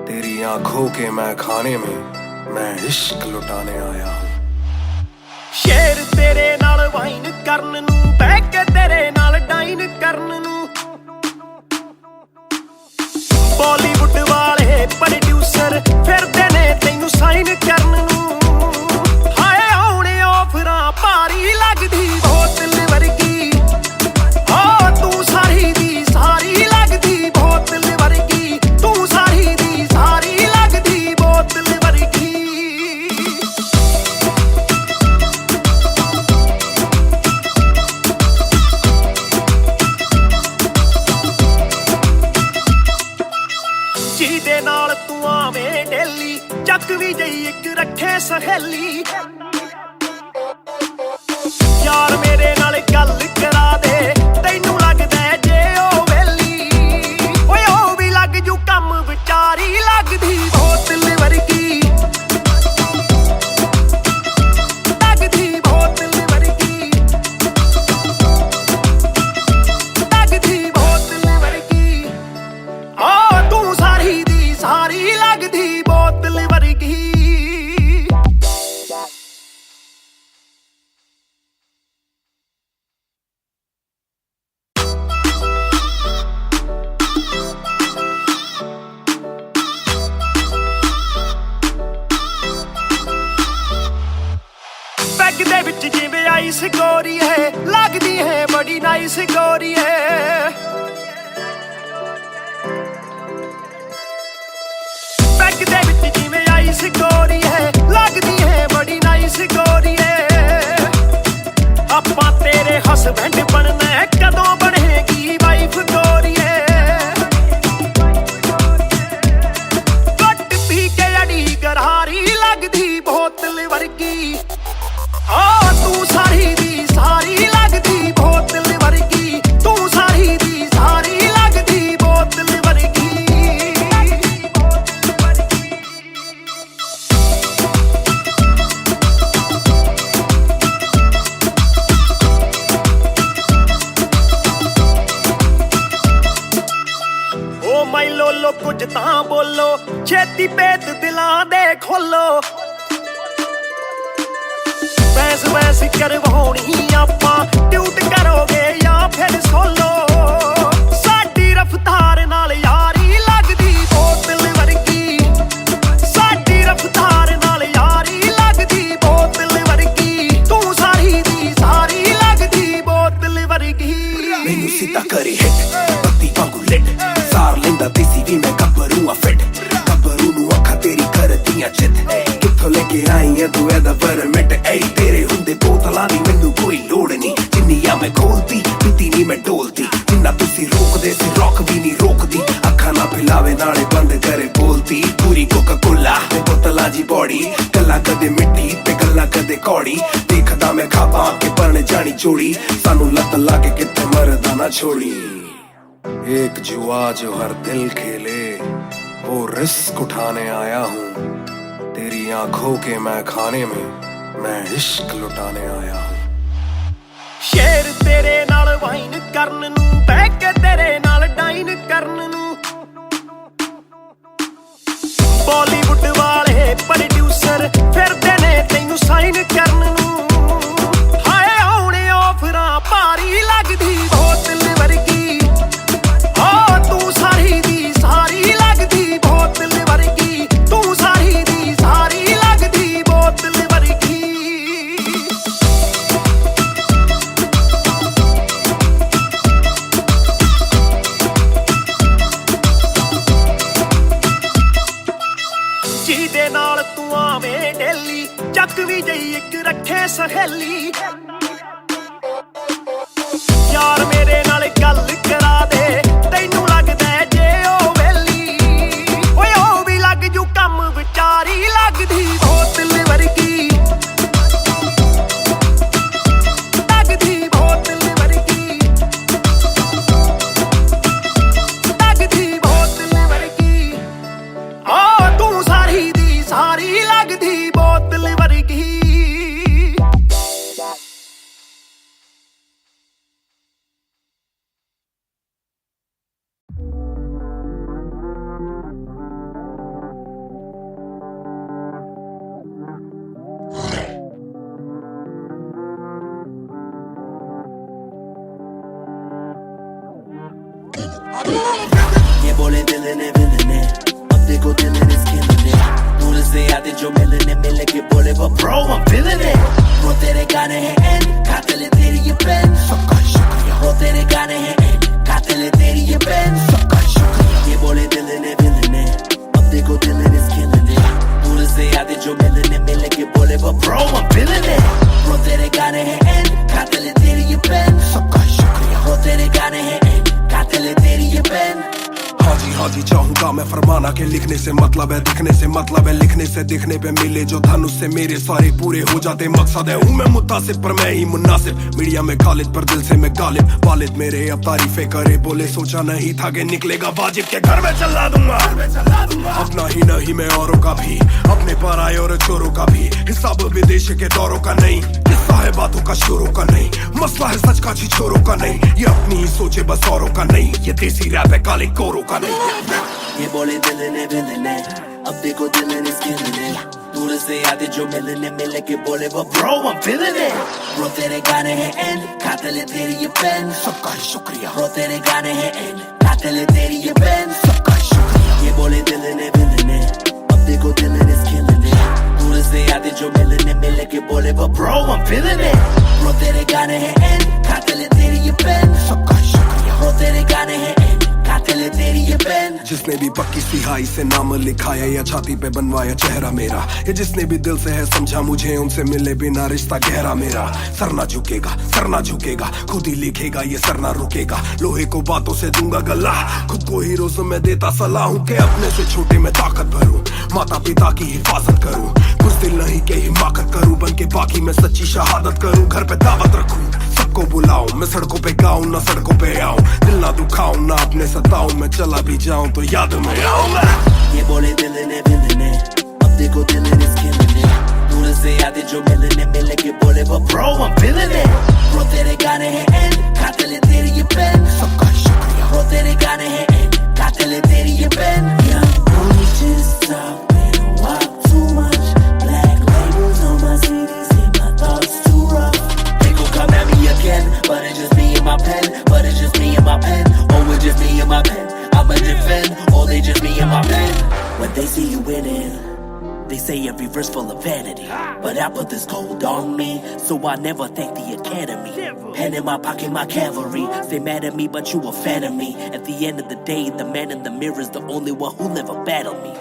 तेरी आंखों के मैं खाने में मैं इश्क लुटाने आया हूँ।
शेर तेरे नाल वाइन करन नू, बह के तेरे नाल डाइन करन नू। बॉलीवुड वाले प्रोड्यूसर फिरदे ने तैनू साइन करन नू। हाय आउणे ऑफरां भारी लगदी बोतल वर्गी। ओ तू सारी दी सारी लगदी बोतल वर्गी। तू सारी दी सारी लगदी बोतल वर्गी। ਜਿਹਦੇ ਨਾਲ ਤੂੰ ਆਵੇਂ ਡੇਲੀ, ਚੱਕ ਵੀ ਜਈ ਇੱਕ ਰੱਖੇ ਸਹੇਲੀ। ਯਾਰ ਮੇਰੇ ਨਾਲ ਗੱਲ ਕਰਾ ਦੇ, ਤੈਨੂੰ ਲੱਗਦਾ ਜੇ ਉਹ ਵੇਲੀ। ਓਏ ਉਹ ਵੀ ਲੱਗ ਜੂ ਕੰਮ, ਵਿਚਾਰੀ ਲੱਗਦੀ ਬੋਤਲ ਵਰਗੀ। ਲੱਗਦੀ ਬੋਤਲ ਵਰਗੀ। ਲੱਗਦੀ ਬੋਤਲ ਵਰਗੀ। ਆ ਤੂੰ ਸਾਰੀ ਦੀ ਸਾਰੀ ਲੱਗਦੀ ਬੋਤਲ ਵਰਗੀ। ਪੈਗ ਦੇ ਵਿੱਚ ਜਿਵੇਂ ਆਈਸ ਗੋਰੀ ਹੈ, ਲੱਗਦੀ ਹੈ ਬੜੀ ਨਾਈਸ ਗੋਰੀ ਹੈ। ਪੈਗ ਦੇ ਵਿੱਚ ਜਿਵੇਂ ਆਈਸ ਗੋਰੀ ਹੈ, ਲੱਗਦੀ ਹੈ ਬੜੀ ਨਾਈਸ ਗੋਰੀ ਹੈ। ਆਪਾਂ ਤੇਰੇ ਹਸਬੈਂਡ ਬਣਨਾ ਹੈ, ਕਦੋਂ ਬਣੇਗੀ ਵਾਈਫ ਗੋਰੀ ਹੈ। ਘੁੱਟ ਪੀ ਕੇ ਅੜੀ ਗਰਾਰੀ ਲੱਗਦੀ ਬੋਤਲ ਵਰਗੀ। ਆ ਤੂੰ ਸਾਰੀ ਦੀ ਸਾਰੀ ਲੱਗਦੀ ਬੋਤਲ ਵਰਗੀ। ਤੂੰ ਸਾਰੀ ਦੀ ਸਾਰੀ ਲੱਗਦੀ ਬੋਤਲ ਵਰਗੀ। ਓ ਮਾਈ ਲੋਲੋ ਕੁਝ ਤਾਂ ਬੋਲੋ, ਛੇਤੀ ਭੇਤ ਦਿਲਾਂ ਦੇ ਖੋਲੋ। ਬੈਸ ਬੈਸ ਕਰਵਾਉਣੀ ਆਪਾਂ, ਟਿਊਟ ਕਰੋਗੇ ਜਾਂ ਫਿਰ ਸੋਲੋ। ਸਾਡੀ ਰਫਤਾਰ ਨਾਲ ਯਾਰੀ ਲੱਗਦੀ ਬੋਤਲ ਵਰਗੀ। ਸਾਡੀ ਰਫਤਾਰ ਨਾਲ ਯਾਰੀ ਲੱਗਦੀ ਬੋਤਲ ਵਰਗੀ। ਤੂੰ ਸਾਰੀ ਦੀ ਸਾਰੀ ਲੱਗਦੀ ਬੋਤਲ ਵਰਗੀ।
ਮੈਨੂੰ ਸਿੱਧਾ ਕਰੇ ਹਿੱਟ, ਬੱਤੀ ਵਾਂਗੂ ਲਿਟ। ਸਾਰ ਲੈਂਦਾ ਦੇਸੀ ਵੀ ਮੈਂ ਗੱਭਰੂ ਆ ਫਿੱਟ। ਗੱਭਰੂ ਨੂੰ ਅੱਖਾਂ ਤੇਰੀ ਕਰਦੀਆਂ ਚਿੱਤ। ਕਿੱਥੋਂ ਲੈ ਕੇ ਆਈ ਐ ਤੂੰ ਇਹਦਾ ਵਰਮਿਟ। ਏ ਤੇਰੇ ਹੁੰਦੇ ਬੋਤਲਾਂ ਦੀ ਮੈਨੂੰ ਕੋਈ ਲੋੜ ਨਹੀਂ। ਜਿੰਨੀਆਂ ਮੈਂ ਖੋਲਦੀ ਪੀਤੀ ਨਹੀਂ ਮੈਂ ਡੋਲਦੀ। ਜਿੰਨਾ ਤੁਸੀਂ ਰੋਕਦੇ ਸੀ ਰੌਕ ਵੀ ਨਹੀਂ ਰੋਕਦੀ। ਅੱਖਾਂ ਨਾ ਪਿਲਾਵੇ ਨਾਲੇ ਬੰਦ ਕਰੇ ਬੋਲਦੀ। ਪੂਰੀ ਕੋਕਾ ਕੋਲਾ ਤੇ ਬੋਤਲਾਂ ਜੀ ਬੋੜੀ। ਗੱਲਾਂ ਕਦੇ ਮਿੱਠੀ ਤੇ ਗੱਲਾਂ ਕਦੇ ਕੌੜੀ। ਦੇਖਦਾ ਮੈਂ ਖਾਬਾਂ ਕੇ ਬਣ ਜਾਣੀ ਚੋੜੀ। ਸਾਨੂੰ ਲੱਤ ਲਾ ਕੇ ਕਿਤੇ ਮਰਦਾ ਨਾ ਛੋੜੀ।
एक जुआ जो हर दिल खेले, वो रिस्क उठाने आया हूँ। तेरी आंखों के मैं खाने में मैं इश्क लुटाने आया हूँ।
ਸ਼ੇਰ ਤੇਰੇ ਨਾਲ ਵਾਈਨ ਕਰਨ ਨੂੰ, ਬਹਿ ਕੇ ਤੇਰੇ ਨਾਲ ਡਾਈਨ ਕਰਨ ਨੂੰ। ਬॉलीवुड ਵਾਲੇ ਪ੍ਰੋਡਿਊਸਰ ਫਿਰਦੇ ਨੇ ਤੈਨੂੰ ਸਾਈਨ ਕਰਨ ਨੂੰ। ਹਾਏ ਆਉਣੇ ਆਫਰਾਂ ਭਾਰੀ ਲੱਗਦੀ ਬੋਤਲ ਵਰਗੀ। ਓ ਤੂੰ ਸਾਰੀ ਦੀ ਸਾਰੀ ਲੱਗਦੀ ਬੋਤਲ ਵਰਗੀ। ਤੂੰ ਸਾਰੀ ਦੀ ਸਾਰੀ ਲੱਗਦੀ ਬੋਤਲ ਵਰਗੀ। ਜਿਹਦੇ ਨਾਲ ਤੂੰ ਆਵੇਂ ਡੇਲੀ, ਚੱਕ ਵੀ ਜਈ ਇੱਕ ਰੱਖੇ ਸਹੇਲੀ। ਯਾਰ ਮੇਰੇ ਨਾਲ ਗੱਲ ਕਰਾ ਦੇ, ਤੈਨੂੰ ਲੱਗਦਾ ਜੇ ਉਹ ਵੇਲੀ। ਓਏ ਉਹ ਵੀ ਲੱਗ ਜੂ ਕੰਮ, ਵਿਚਾਰੀ ਲੱਗਦੀ ਬੋਤਲ ਵਰਗੀ। ਲੱਗਦੀ ਬੋਤਲ ਵਰਗੀ। ਲੱਗਦੀ ਬੋਤਲ ਵਰਗੀ। ਆ ਤੂੰ ਸਾਰੀ ਦੀ ਸਾਰੀ ਲੱਗਦੀ ਬੋਤਲ ਵਰਗੀ।
ये बोले दिल ने विलन है, अब देखो दिल is killing it. दूर से आते जो मिलने मिल के बोले वो bro I'm feeling it. Bro तेरे गाने हैं एंड कातिल है तेरी ये पेन, सबका शुक्रिया. Bro तेरे गाने हैं एंड कातिल है तेरी ये पेन, सबका शुक्रिया. ये बोले दिल ने विलन है, अब देखो दिल is killing it. दूर से आते जो मिलने मिल के बोले वो bro I'm feeling it. Bro तेरे गाने हैं एंड कातिल है तेरी ये पेन, सबका शुक्रिया. Bro तेरे गाने हैं एंड कातिल है तेरी ये पेन.
हाँ जी चाहूंगा मैं फरमाना के लिखने से मतलब है दिखने से मतलब है लिखने से दिखने पे मिले जो धन उससे मेरे सारे पूरे हो जाते मकसद है हूँ मैं मुतासिब पर मैं ही मुनासिब मीडिया में खालिद पर दिल से मैं गालिब वालिद मेरे अब तारीफें करे बोले सोचा नहीं था कि निकलेगा वाजिब के घर में चला दूंगा अपना ही नहीं मैं औरों का भी अपने पर आए और चोरों का भी हिसाब विदेश के दौरों का नहीं किस्सा है बातों का शोरों का नहीं मसला है सच का छिछोरों का नहीं ये अपनी ही सोचे बस औरों का नहीं ये देसी रैप है काले कोरों का नहीं
ये बोले दिल ने विलन है, अब देखो दिल is killing it. दूर से आते जो मिलने मिल के बोले वो bro I'm feeling it. Bro तेरे गाने हैं एंड कातिल है तेरी ये पेन, सबका शुक्रिया. Bro तेरे गाने हैं एंड कातिल है तेरी ये पेन, सबका शुक्रिया. ये बोले दिल ने विलन है, अब देखो दिल is killing it. दूर से आते जो मिलने मिल के बोले वो bro I'm feeling it. Bro तेरे गाने हैं एंड कातिल है तेरी ये पेन, सबका शुक्रिया. Bro तेरे गाने हैं एंड कातिल है तेरी ये पेन.
जिसने भी पक्की सिहाई से नाम लिखाया या छाती पे बनवाया चेहरा मेरा या जिसने भी दिल से है समझा मुझे उनसे मिले बिना रिश्ता गहरा मेरा सर ना झुकेगा खुद ही लिखेगा ये सर ना रुकेगा लोहे को बातों से दूंगा गला खुद को हीरो से मैं देता सलाह हूं के अपने से छोटे में ताकत भरूं माता पिता की हिफाजत करूं कुछ दिल नहीं के हिमाकत करूं बन के बाकी मैं सच्ची शहादत करूं घर पे दावत रखूं सबको बुलाऊं मैं सड़कों पे गाऊं ना सड़कों पे आऊं दिल ना दुखाऊं ना अपने सताऊं मैं चला भी जाऊं तो याद में आऊंगा.
ये बोले दिल ने विलन है, अब देखो दिल is killing it. दूर से आते जो मिलने मिल के बोले वो bro I'm feeling it. Bro तेरे गाने हैं एंड कातिल है तेरी ये पेन, सबका शुक्रिया. Bro तेरे गाने हैं एंड कातिल है तेरी ये pen. Young boys just talk, they don't walk too much. Black labels on my CDs, see my thoughts too rough. They gon' come at me again, but it's just me and my pen, but it's just me and my pen, oh it's just me and my pen. I'ma defend, or they just me and my pen. When they see you winning, they say every verse full of vanity. But I put this gold on me, so I never thank the academy. Pen in my pocket, my cavalry. Stay mad at me, but you a fan of me. At the end of the day, the man in the mirror is the only one who'll ever battle me.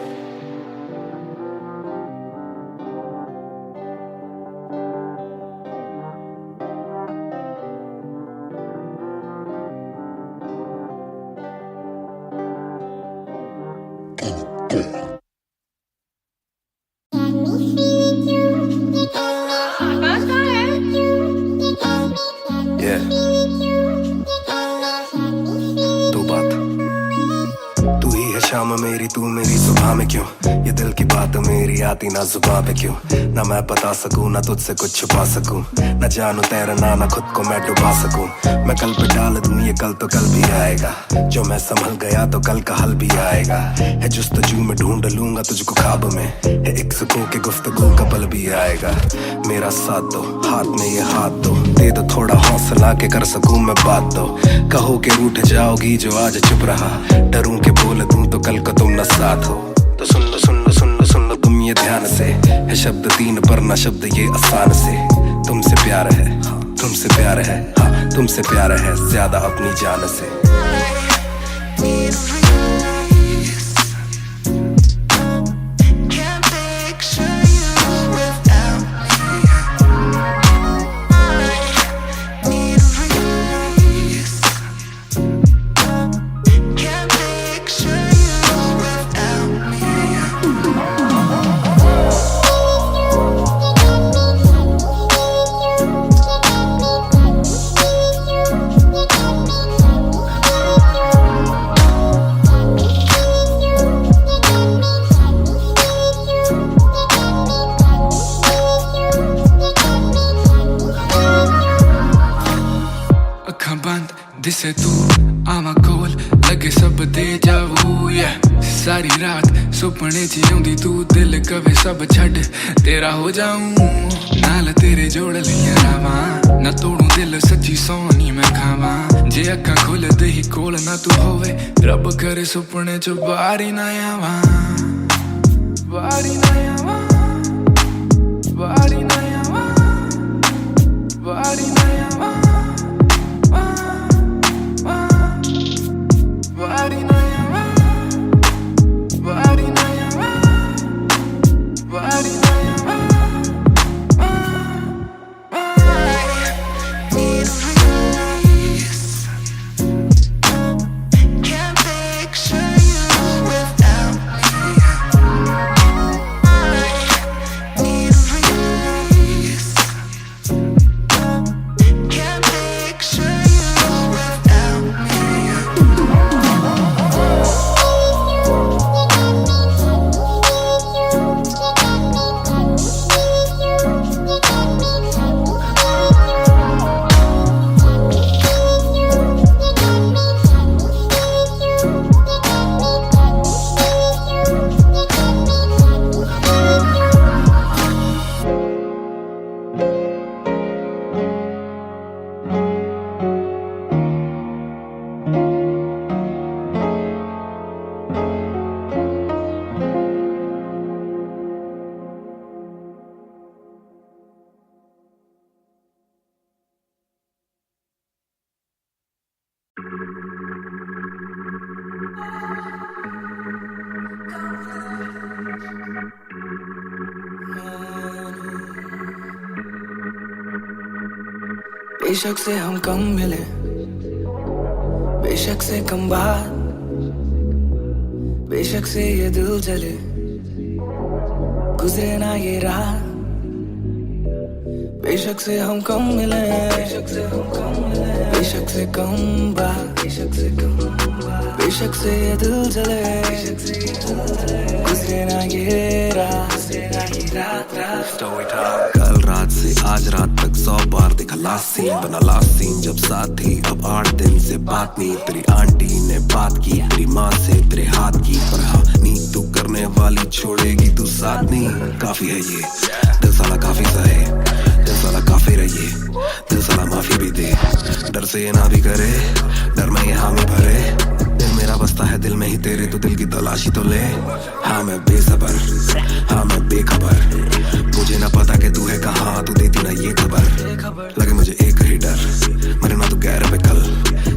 शाम मेरी तू मेरी सुबह में क्यों ये दिल की बात मेरी आती ना जुबान पे क्यों ना मैं बता सकूं ना तुझसे कुछ छुपा सकूं ना जानू तैरना ना खुद को मैं डुबा सकूं मैं कल पे डाल दूं ये कल तो कल भी आएगा जो मैं संभल गया तो कल का हल भी आएगा है जुस्तजू में ढूंढ लूंगा तुझको ख्वाब में है एक सुकून के गुफ्तगू का पल भी आएगा मेरा साथ दो हाथ में ये हाथ दो दे दो थोड़ा हौसला के कर सकूं मैं बात दो कहो के रूठ जाओगी जो आज चुप रहा डरूं के बोल दूं तो कल को तुम न साथ हो तो सुन लो तुम ये ध्यान से है शब्द तीन पर ना शब्द ये आसान से तुमसे प्यार है तुमसे प्यार है हाँ तुमसे प्यार है ज्यादा अपनी जान से
दिसे तू आवा कोल लगे सब दे जावू सारी रात सुपने च आउंदी तू दिल कवे सब छड़ तेरा हो जाऊं नाल तेरे जोड़ लिया रावां ना तोड़ू दिल सच्ची सोनी मैं खावां जे अक्खां खुल दे ही कोल ना तू होवे रब करे सुपने चो बारी ना आवा बारी ना आवा बारी ना आवा बारी ना आवा बारी ना आवा बारी ना आवा बारी ना आवा
बेशक से हम कम मिले बेशक से कम बात बेशक से ये दिल जले गुजरे ना ये रात बेशक से हम कम मिले बेशक से हम कम मिले बेशक से कम बात बेशक से कम बात बेशक से ये दिल जले गुजरे ना ये रात
कल रात से आज रात तक 100 बार देखा लास्ट सीन बना लास्ट सीन जब साथ थी अब 8 दिन से बात नहीं तेरी आंटी ने बात की तेरी माँ से तेरे हाथ की पर हाँ नींद तू करने वाली छोड़ेगी तू साथ नहीं काफी है ये दिल साला काफी सहे दिल साला काफी रहिए दिल साला माफी भी दे डर से ये ना भी करे डर में ये हामी भरे दिल मेरा बसता है दिल में ही तेरे तो दिल की तलाशी तो ले हाँ मैं बेसबर हाँ मैं बेखबर मुझे ना पता कि तू है कहाँ तू देती ना ये खबर लगे मुझे एक ही डर मरे ना तू गैर पे कल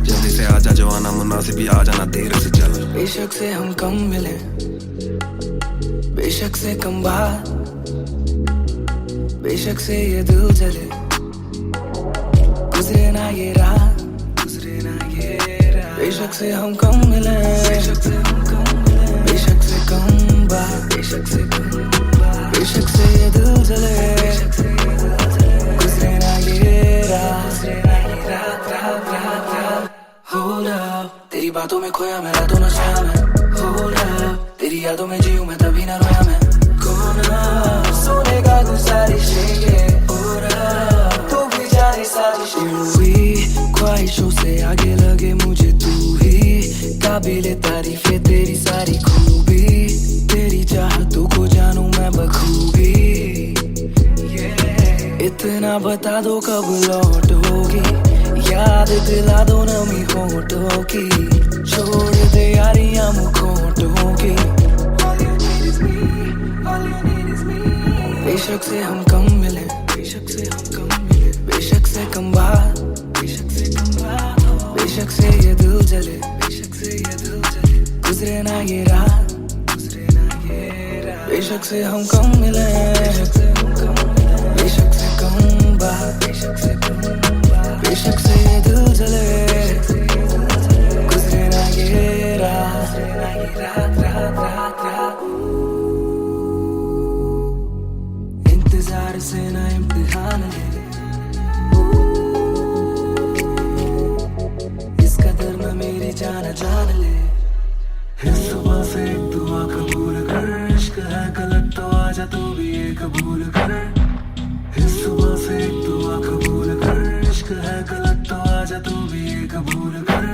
जल्दी से आजा जो आना मुनासिब भी आ जाना देर से चल
बेशक से हम कम मिले बेशक से कम बात बेशक से ये दिल जले गुजरे ना ये रात बेशक से हम कम मिले बेशक से हम कम मिले बेशक से कम बात बेशक से कम बात बेशक से ये दिल जले गुजरे ना ये रात Hold up तेरी बातों में खोया मैं रातों नशा में Hold up तेरी यादों में जीऊं मैं तभी ना रोया मैं कोना सोनेगा तू सारी शेगे Hold up तू भी जाने सारी शेगे ख्वाहिशों से आगे लगे मुझे तू ही काबिले तारीफ है तेरी सारी खूबी तेरी चाहतों को जानूं मैं बखूबी इतना बता दो कब लौटोगी याद दिला दो नमी होठों की छोड़ दे यारियां मुखोटों की बेशक से हम कम मिले बेशक से हम कम मिले बेशक से कम बात बेशक से कम बात बेशक से ये दिल जले बेशक से ये दिल जले गुजरे ना ये रात बेशक से हम कम मिले बेशक से हम कम मिले बेशक से कम बात बेशक से कम बात बेशक से ये दिल जले गुजरे ना ये रात इंतजार से ना इम्तिहान ले इस कदर में मेरी जान जान ले इस सुबह से एक दुआ कबूल कर इश्क है गलत तो आजा तू भी ये कबूल कर इस सुबह से एक दुआ कबूल कर इश्क है गलत तो आजा तू भी ये कबूल कर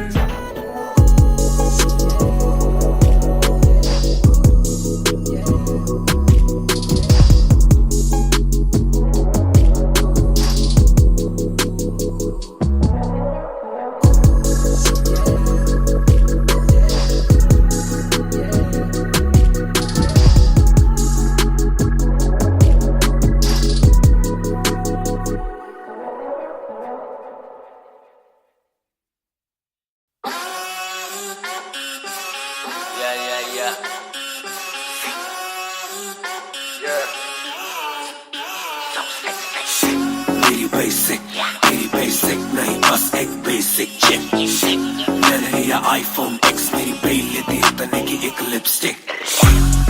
मेरी बेसिक नहीं बस एक बेसिक चिप। मैंने लिया आईफोन X, मेरी बेल लेती इतने की एक लिपस्टिक।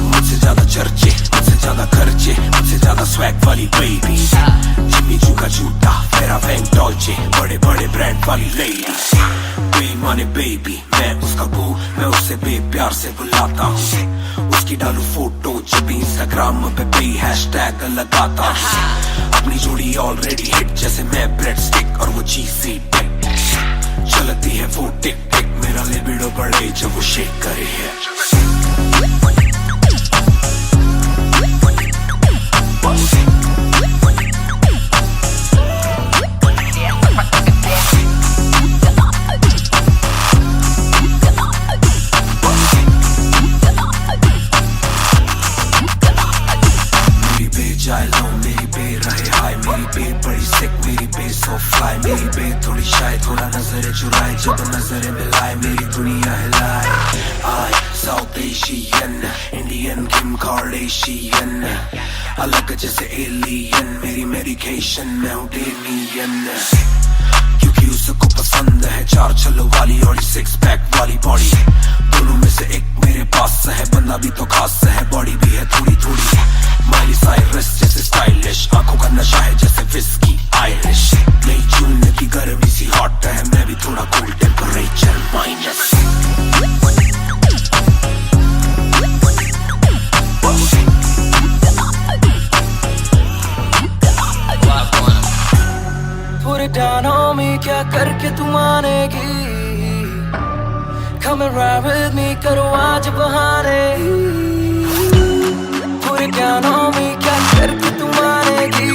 मुझसे ज्यादा चर्चे, मुझसे ज्यादा खर्चे, मुझसे ज्यादा स्वैग वाली बेबी। जिम्मी चू का जूता, मेरा वैंग डॉल्चे, बड़े बड़े ब्रांड वाली लेडी। बेईमाने बेबी, मैं उसका बू, मैं उसे बेप्यार से बुलाता हूँ। उसकी डालू फोटो जब इंस्टाग्राम पे बे हैशटैग लगाता हूँ। अपनी जोड़ी ऑलरेडी हिट, जैसे मैं ब्रेड स्टिक और वो चीज़ी टिक। चलती है वो टिक टिक, मेरा लिबिडो बढ़े जब वो शेक करे है। मेरी बे थोड़ी शाय, थोड़ा नजरें चुराए, जब नजरें मिलाए मेरी दुनिया हिलाए। आई साउथ एशियन, इंडियन किम कार्डेशियन, अलग जैसे एलियन, मेरी मेडिकेशन मैं हूँ डेनियन। क्योंकि उसको पसंद है चार छल्लो वाली और 6 पैक वाली बॉडी। दोनों में से एक मेरे पास है, बंदा भी तो खास है, बॉडी भी है थोड़ी थोड़ी। माइली साइरस जैसे स्टाइलिश, आंखों का नशा है जैसे विस्की आयरिश। नई जून की गर्मी सी हॉट है, मैं भी थोड़ा cool temperature minus.
Put it down on me, क्या करके तू मानेगी? Come and ride with me, करो आज बहाने। Put it down on me, क्या करके तू मानेगी?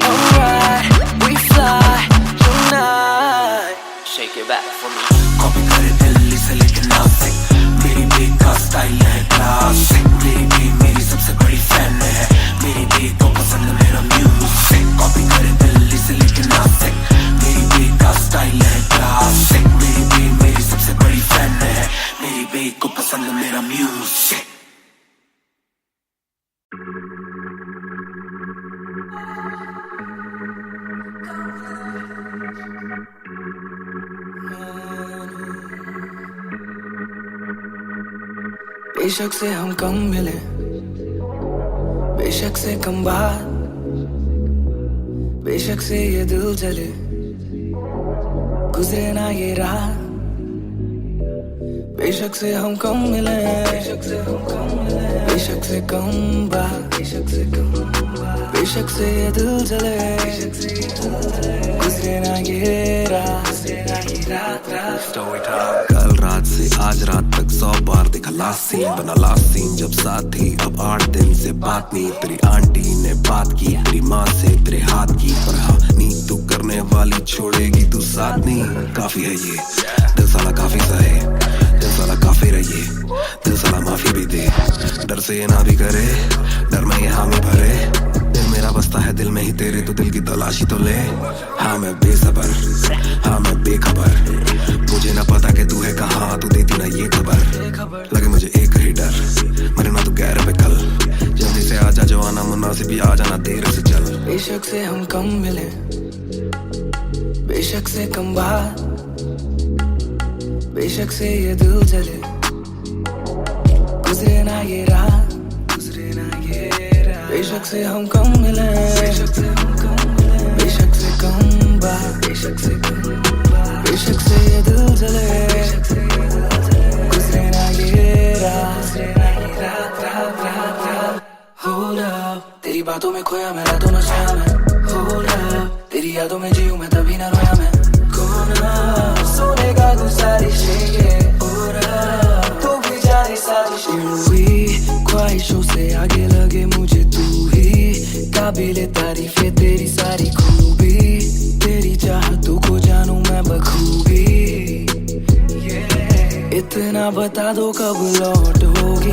Alright, we fly tonight. Shake it back for me.
Copy करे दिल्ली से लेके नासिक, मेरी बे का स्टाइल है क्लासिक। मेरी बे मेरी सबसे बड़ी फैन है, मेरी बे को पसंद मेरा म्यूजिक। कॉपी करे दिल्ली से लेके नासिक, मेरी बे का स्टाइल है क्लासिक। मेरी बे मेरी सबसे बड़ी फैन है, मेरी बे को पसंद मेरा म्यूजिक।
बेशक से हम कम मिले, बेशक से कम बात, बेशक से ये दिल जले, गुजरे ना ये रात। बेशक से हम कम मिले, बेशक से हम कम मिले, बेशक से कम बात, बेशक से कम बात, बेशक से ये दिल जले, बेशक से ये दिल जले, गुजरे ना ये रात, गुजरे ना ये रात रात।
कल रात से आज रात तक 100 बार देखा लास्ट सीन, बना लास्ट सीन जब साथ थी। अब 8 दिन से बात नहीं, तेरी आंटी ने बात की, तेरी माँ से तेरे हाथ की। पर हाँ नींद तू करने वाली छोड़ेगी तू साथ नहीं। काफी है ये दिल साला, काफी सहे दिल साला, काफी रहिए दिल साला, माफी भी दे। डर से ये ना भी करे, डर में ये हामी भरे। दिल मेरा बसता है दिल में ही तेरे, तो दिल की तलाशी तो ले। हाँ मैं बेसबर, हाँ मैं बेखबर, मुझे ना पता कि तू है कहाँ, तू देती ना ये खबर। लगे मुझे एक ही डर, मरे ना तू गैर पे कल। जल्दी से आजा जो आना मुनासिब, भी आ जाना देर से चल।
बेशक से हम कम मिले, बेशक से कम बात, बेशक से ये दिल जले, गुजरे ना ये रात, गुजरे ना ये रात। बेशक से हम कम मिले, बेशक से हम कम मिले, बेशक से कम बात, बेशक से कम बात, बेशक से ये दिल जले, बेशक से ये दिल जले, गुजरे ना ये रात, गुजरे ना ये रात रात रात रात। Hold up, तेरी बातों में खोया मैं, रातों नशा में। Hold up, तेरी यादों में जीऊं मैं, तभी ना रोया मैं। कोना सोनेगा गुजारिश ये, तो भी जाने साजिश हुई। ख्वाहिशों से आगे लगे मुझे तू ही, काबिले तारीफ है तेरी सारी खूबी। तेरी चाहतों को जानूं मैं बखूबी। इतना बता दो कब लौटोगी,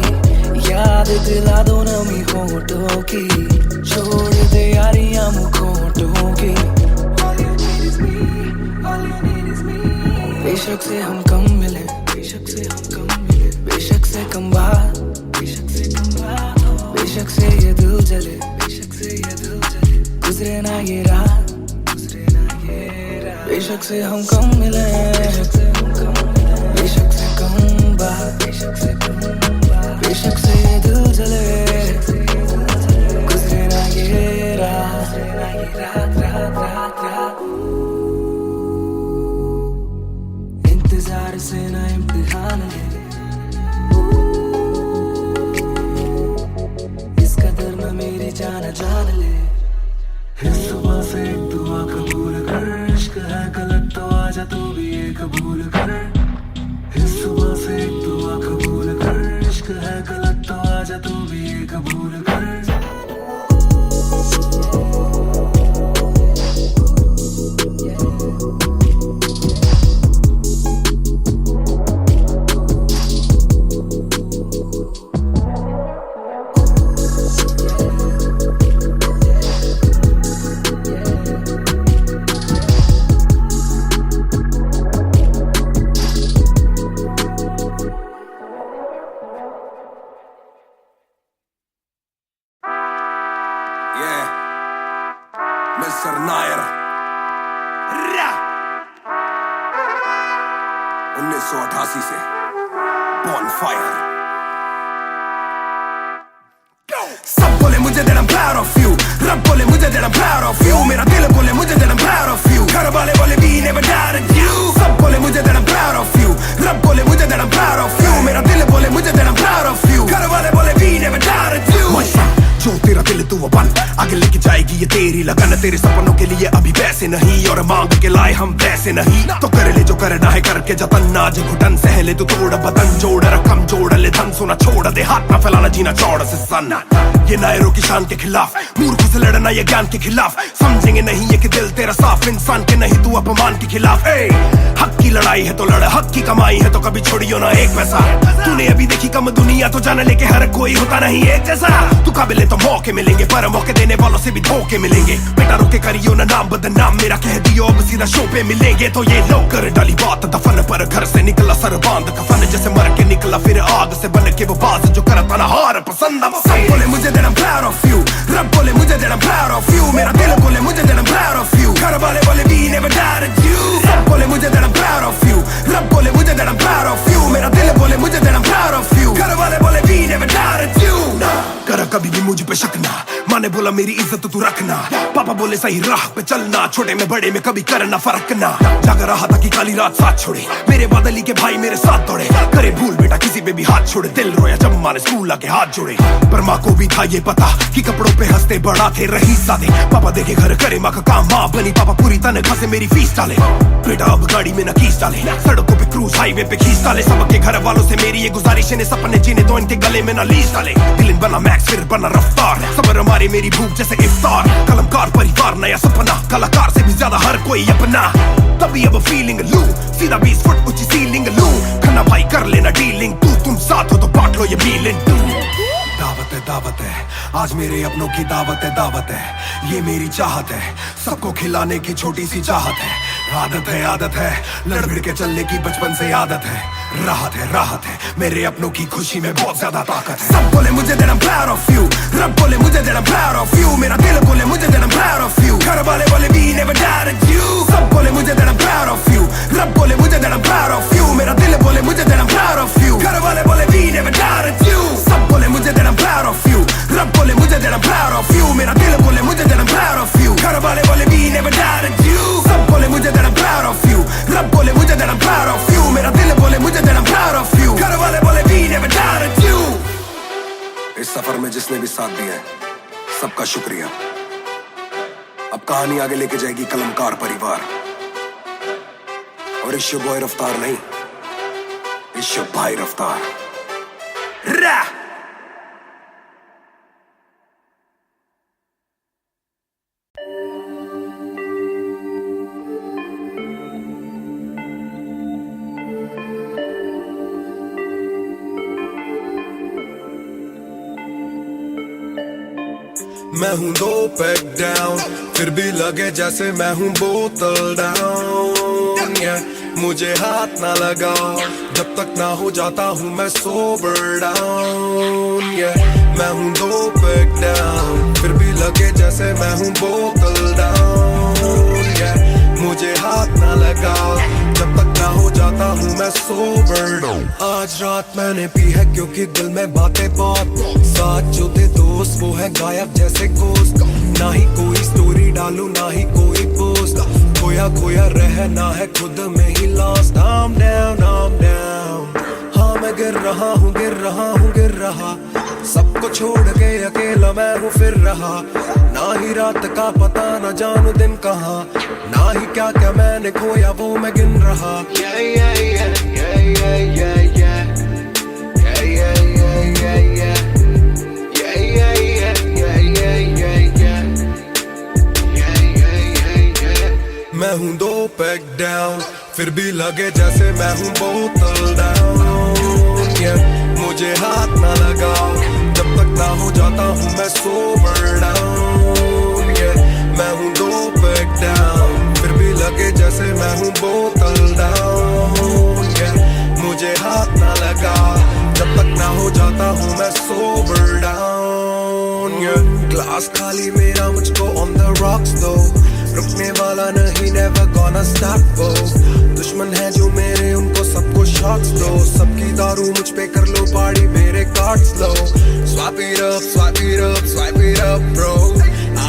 याद दिला दो नमी होठों की। छोड़ दे यारियां मुखोटों की। बेशक से हम कम मिले, बेशक से हम कम मिले, बेशक से कम बात, बेशक से ये दिल जले, गुजरे ना ये रात, बेशक से हम कम मिले, बेशक से कम बात, बेशक से ये दिल जले, गुजरे ना ये रात, इंतजार से ना इम्तिहान ले, इस कदर न मेरी जान जान ले। इस सुबह से एक दुआ कबूल कर, इश्क है गलत तो आजा तू भी ये कबूल कर। इस सुबह से एक दुआ कबूल कर, इश्क है गलत तो आजा तू भी ये कबूल कर।
Mr. Nair 1988 से Bonfire। सब बोले मुझे that I'm proud of you, रब बोले मुझे that I'm proud of you, मेरा दिल बोले मुझे that I'm proud of you, घर वाले बोले we never doubted you। सब बोले मुझे that I'm proud of you, रब बोले मुझे that I'm proud of you, मेरा दिल बोले मुझे that I'm proud of you, घर वाले बोले we never doubted you। जो तेरा दिल तू वो बन, आगे लेके जाएगी ये तेरी लगन, तेरे सपनों के लिए अभी पैसे नहीं और मांग के लाए हम पैसे नहीं, तो कर ले जो करना है करके जतन, आज घुटन सहले तू तोड़ बदन, जोड़ रकम जोड़ ले धन, सोना छोड़ दे हाथ ना फैलाना जीना चौड़ से सन। ये नायरों की शान के खिलाफ, मूर्खों से लड़ना ये ज्ञान के खिलाफ, समझेंगे नहीं ये कि दिल तेरा साफ, इंसान के नहीं तू अपमान के खिलाफ। हक की लड़ाई है तो लड़, हक की कमाई है तो कभी छोड़ियो ना एक पैसा, तूने अभी देखी कम दुनिया तो जान ले के हर कोई होता नहीं एक जैसा, तू काबिल तो मौके मिलेंगे पर मौके देने वालों से भी धोखे मिलेंगे, बेटा रोके करियो ना नाम बदनाम, मेरा कह दियो अब सीधा शो पे मिलेंगे, तो ये लो कर डाली बात दफन पर, घर से निकला सर बांध कफन, जैसे मर के निकला फिर आग से बन के वो बाज जो करता ना हार पसंद। सब बोले मुझे that I'm proud of you, रब बोले मुझे that I'm proud of you, मेरा दिल बोले मुझे that I'm proud of you, घर वाले बोले we never doubted you। सब बोले मुझे that I'm proud of you, रब बोले मुझे that I'm proud of you, मेरा दिल बोले मुझे that I'm proud of you, घर वाले बोले we never doubted you। ना कर कभी भी मुझ पे शक ना, माँ ने बोला मेरी इज्जत तू रखना, पापा बोले सही राह पे चलना, छोटे में बड़े में कभी करना फर्क ना, जाग रहा था कि काली रात साथ छोड़े, मेरे बादली के भाई मेरे साथ दौड़े, करे भूल बेटा किसी पे भी हाथ छोड़े, दिल रोया जब माँ ने स्कूल आके हाथ जोड़े, पर माँ को भी था ये पता कि कपड़ों पे हंसते बड़ा थे रही सादे, पापा देखे घर करे माँ का काम, माँ बनी पापा पूरी तनख्वाह से मेरी फीस डाले, बेटा अब गाड़ी में न कीस डाले, सड़कों पे क्रूज हाईवे पे खींच डाले, सबके घर वालों से मेरी ये गुजारिश है सपने जीने दो इनके गले में न लीस डाले, दिल बना मैक्स फिर बना रफ्तार, सबर हमारे मेरी भूख जैसे इफ्तार, कलमकार परिवार नया सपना, कलाकार से भी ज्यादा हर कोई अपना, तभी अब फीलिंग लू, सीधा 20 फुट ऊंची सीलिंग लू, खन्ना भाई कर लेना डीलिंग, तुम साथ हो तो बांट लो ये फीलिंग। दावत है आज मेरे अपनों की दावत है, ये मेरी चाहत है, सबको खिलाने की छोटी सी चाहत है, आदत है लड़ भिड़ के चलने की बचपन से आदत है, राहत है मेरे अपनों की खुशी में बहुत ज्यादा ताकत है। सब बोले मुझे that I'm proud of you, रब बोले मुझे that I'm proud of you, मेरा दिल बोले मुझे that I'm proud of you, घर वाले बोले we never doubted you। सब बोले मुझे that I'm proud of you, रब बोले मुझे that I'm proud of you, मेरा दिल बोले मुझे that I'm proud of you, घर वाले बोले we never doubted you। सब बोले मुझे that I'm proud of you, रब बोले मुझे that I'm proud of you, मेरा दिल बोले मुझे that I'm proud of you, घर वाले बोले we never doubted you। सब बोले मुझे that I'm proud of you, रब बोले मुझे that I'm proud of you, मेरा दिल बोले मुझे that I'm proud of you, घर वाले बोले we never doubted you। इस सफर में जिसने भी साथ दिया है सबका शुक्रिया। अब कहानी आगे लेके जाएगी कलमकार परिवार, और इश्यो बॉय रफ्तार नहीं, इश्यो भाई रफ्तार।
मैं हूँ 2 पैक डाउन, फिर भी लगे जैसे मैं हूँ बोतल डाउन। मुझे हाथ ना लगाओ जब तक ना हो जाता हूँ मैं sober down, yeah. मैं हूँ दो पैक डाउन फिर भी लगे जैसे मैं हूँ बोतल डाउन, yeah. मुझे हाथ ना लगाओ जब तक ना हो जाता हूँ मैं sober down. आज रात मैंने पी है क्योंकि दिल में बातें बहुत साथ जो थे दोस्त वो है गायब जैसे गोश्त. ना ही कोई स्टोरी डालूं ना ही कोई पोस्ट, खोया खोया रहना है खुद में ही lost. I'm down, I'm down. हाँ मैं गिर रहा हूँ गिर रहा हूँ गिर रहा, सबको छोड़ के अकेला मैं हूँ फिर रहा. ना ही रात का पता ना जानू दिन कहाँ, ना ही क्या क्या मैंने खोया वो मैं गिन रहा. Yeah, yeah, yeah, yeah, yeah, yeah, yeah. Yeah, yeah, yeah, yeah, yeah. Yeah, yeah, yeah, yeah, yeah, yeah, yeah. Yeah, yeah, yeah, yeah. मैं हूँ दो पैक डाउन फिर भी लगे जैसे मैं हूँ बोतल डाउन, yeah. मुझे हाथ ना लगाओ जब तक ना हो जाता हूँ मैं sober down, yeah. मैं हूँ दो पैक डाउन फिर भी लगे जैसे मैं हूँ बोतल डाउन, yeah. मुझे हाथ ना लगाओ जब तक ना हो जाता हूँ मैं sober down, yeah. ग्लास खाली मेरा मुझको on the rocks though, रुकने वाला नहीं never gonna stop वो. दुश्मन है जो मेरे उनको सबको शॉट्स दो, सबकी दारू मुझ पे कर लो पार्टी मेरे cards low. Swipe it up, swipe it up, swipe it up bro.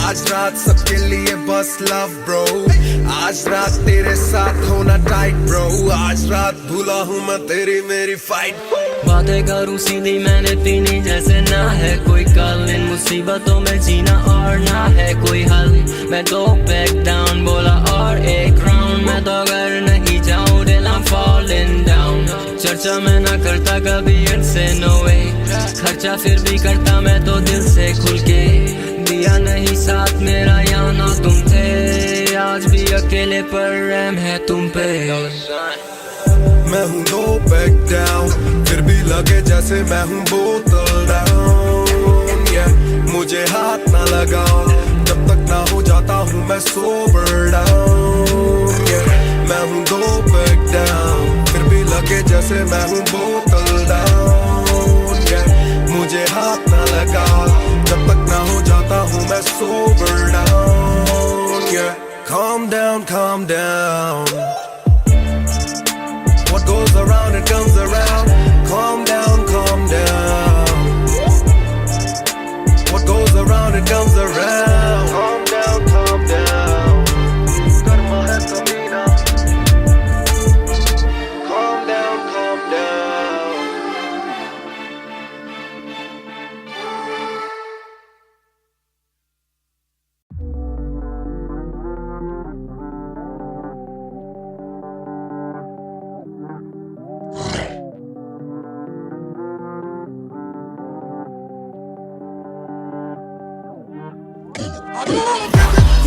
आज रात सबके लिए बस love bro. आज रात तेरे साथ होना tight bro. आज रात भूला हूँ मैं तेरी मेरी fight.
बातें करूँ सीधी मैंने पीनी जैसे ना है कोई कल, इन मुसीबतों में जीना और ना है कोई हल. मैं दो पैक डाउन बोला और एक राउंड, मैं तो अगर नहीं जाऊँ दिल I'm falling down. चर्चा मैं ना करता कभी इनसे no way, खर्चा फिर भी करता मैं तो दिल से खुल के. दिया नहीं साथ मेरा यहाँ ना तुम थे, आज भी अकेले पर रहम है तुम पे.
मैं हूँ दो पैक डाउन फिर भी लगे जैसे मैं हूँ बोतल डाउन, yeah. मुझे हाथ ना लगाओ जब तक ना हो जाता हूँ मैं sober down, yeah. मैं हूँ दो पैक डाउन फिर भी लगे जैसे मैं हूँ बोतल डाउन, yeah. मुझे हाथ ना लगाओ जब तक ना हो जाता हूँ मैं sober down, yeah. Calm down, calm down. What goes around it comes around. Calm down, calm down. What goes around it comes around. Calm down, calm down. Karma hai kabhi na. Calm down, calm down.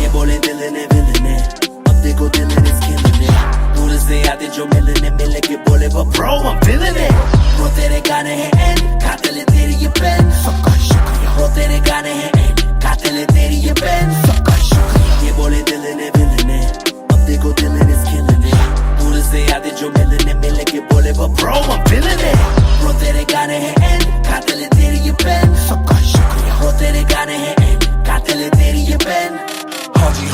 ये बोले दिल ने will ने, अब देखो दिल ने killing it. दूर से आते जो मिलने मिले के बोले वो bro I'm feeling it. Bro तेरे गाने हैं एंड खाते ले तेरी ये पेन, सबका शुक्रिया. Bro तेरे गाने हैं एंड खाते ले तेरी ये पेन, सबका शुक्रिया. ये बोले दिल ने विल ने, अब देखो दिल ने killing it. दूर से आते जो मिलने मिले के बोले वो bro I'm feeling it. Bro तेरे गाने हैं एंड खाते ले तेरी ये पेन, सबका शुक्रिया. Bro तेरे गाने हैं एंड खाते ले तेरी ये पेन.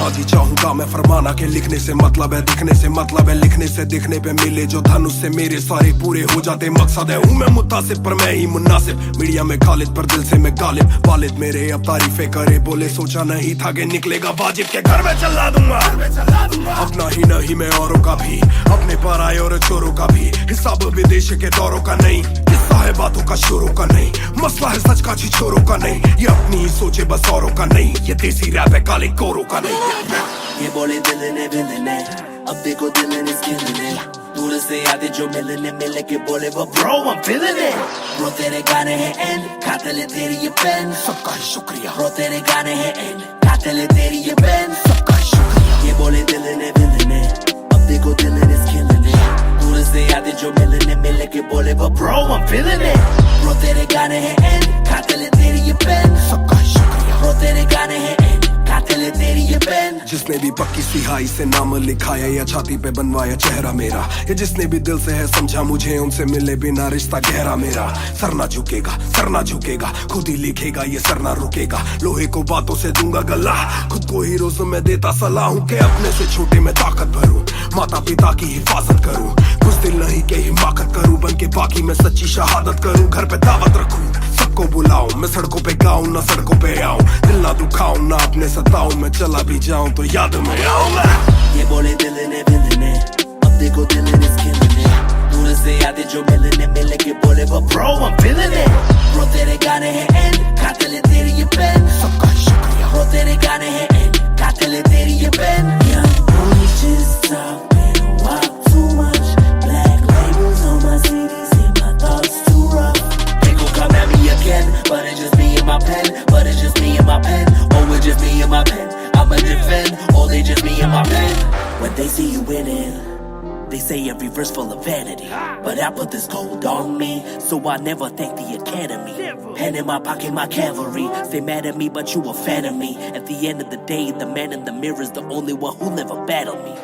हाँ जी चाहूंगा मैं फरमाना के लिखने से मतलब है दिखने से मतलब है लिखने से दिखने पे मिले जो धनुष से मेरे सारे पूरे हो जाते. मकसद है हूँ मैं मुतासिब पर मैं ही मुनासिब, मीडिया में खालिद पर दिल से मैं गालिब. वालिद मेरे अब तारीफे करे बोले सोचा नहीं था कि निकलेगा वाजिब के घर में चला दूंगा. अपना ही नहीं मैं औरों का भी, अपने पर आए और चोरों का भी. हिसाब विदेश के दौरों का नहीं, किस्सा है बातों का शोरों का नहीं. मसला है सच का छिछोरों का नहीं, ये अपनी ही सोचे बस औरों का नहीं. ये देसी रैप है काले कोरों का नहीं.
ये बोले दिल ने विल ने, अब देखो दिल ने killing it. दूर से आते जो मिलने मिले के बोले वो bro I'm feeling it. Bro तेरे गाने हैं एंड खाते ले तेरी ये पेन, सबका शुक्रिया. Bro तेरे गाने हैं एंड खाते ले तेरी ये पेन, सबका शुक्रिया. ये बोले दिल ने विल ने, अब देखो दिल ने killing it. दूर से आते जो मिलने मिले के बोले वो bro I'm feeling it. Bro तेरे गाने हैं एंड खाते ले तेरी ये पेन, सबका शुक्रिया. Bro तेरे गाने हैं एंड कातिल है तेरी ये पेन।
जिसने भी पक्की सिहाई से नाम लिखाया या छाती पे बनवाया चेहरा मेरा, या जिसने भी दिल से है समझा मुझे, उनसे मिले बिना रिश्ता गहरा मेरा। सर ना झुकेगा, सर ना झुकेगा, खुद ही लिखेगा ये सर ना रुकेगा। लोहे को बातों से दूंगा गला, खुद को ही रोज मैं देता सलाह हूँ कि अपने से छोटे में ताकत भरूं, माता पिता की हिफाजत करूं, कुछ दिल नहीं के हिमाकत करूं, बन के बाकी मैं सच्ची शहादत करूं, घर पे दावत रखूं, सबको बुलाऊं, मैं सड़कों पे गाऊं ना सड़कों पे आऊं, दिल ना दुखाऊं ना अपने सताऊं, मैं चला भी जाऊं तो याद में आऊं मैं।
ये बोले दिल ने विलन है, अब देखो दिल ने स्किलन है, दूर से आते जो मिलने मिले के बोले वो bro I'm feeling it। Bro तेरे गाने हैं एंड कातिल है तेरी ये पेन। सबका शुक्रिया। ब्रो तेरे गाने हैं एंड कातिल है तेरी ये pen. Young boys just talking, walk too much, black labels on my CDs and my thoughts too rough. They gon' come at me again, but it's just me and my pen, but it's just me and my pen, oh it's just me and my pen, I'ma defend, oh they just me and my pen. When they see you winning, they say every verse full of vanity, but I put this gold on me, so I never thank the academy. Pen in my pocket, my cavalry. Stay mad at me, but you a fan of me. At the end of the day, the man in the mirror is the only one who never battled me.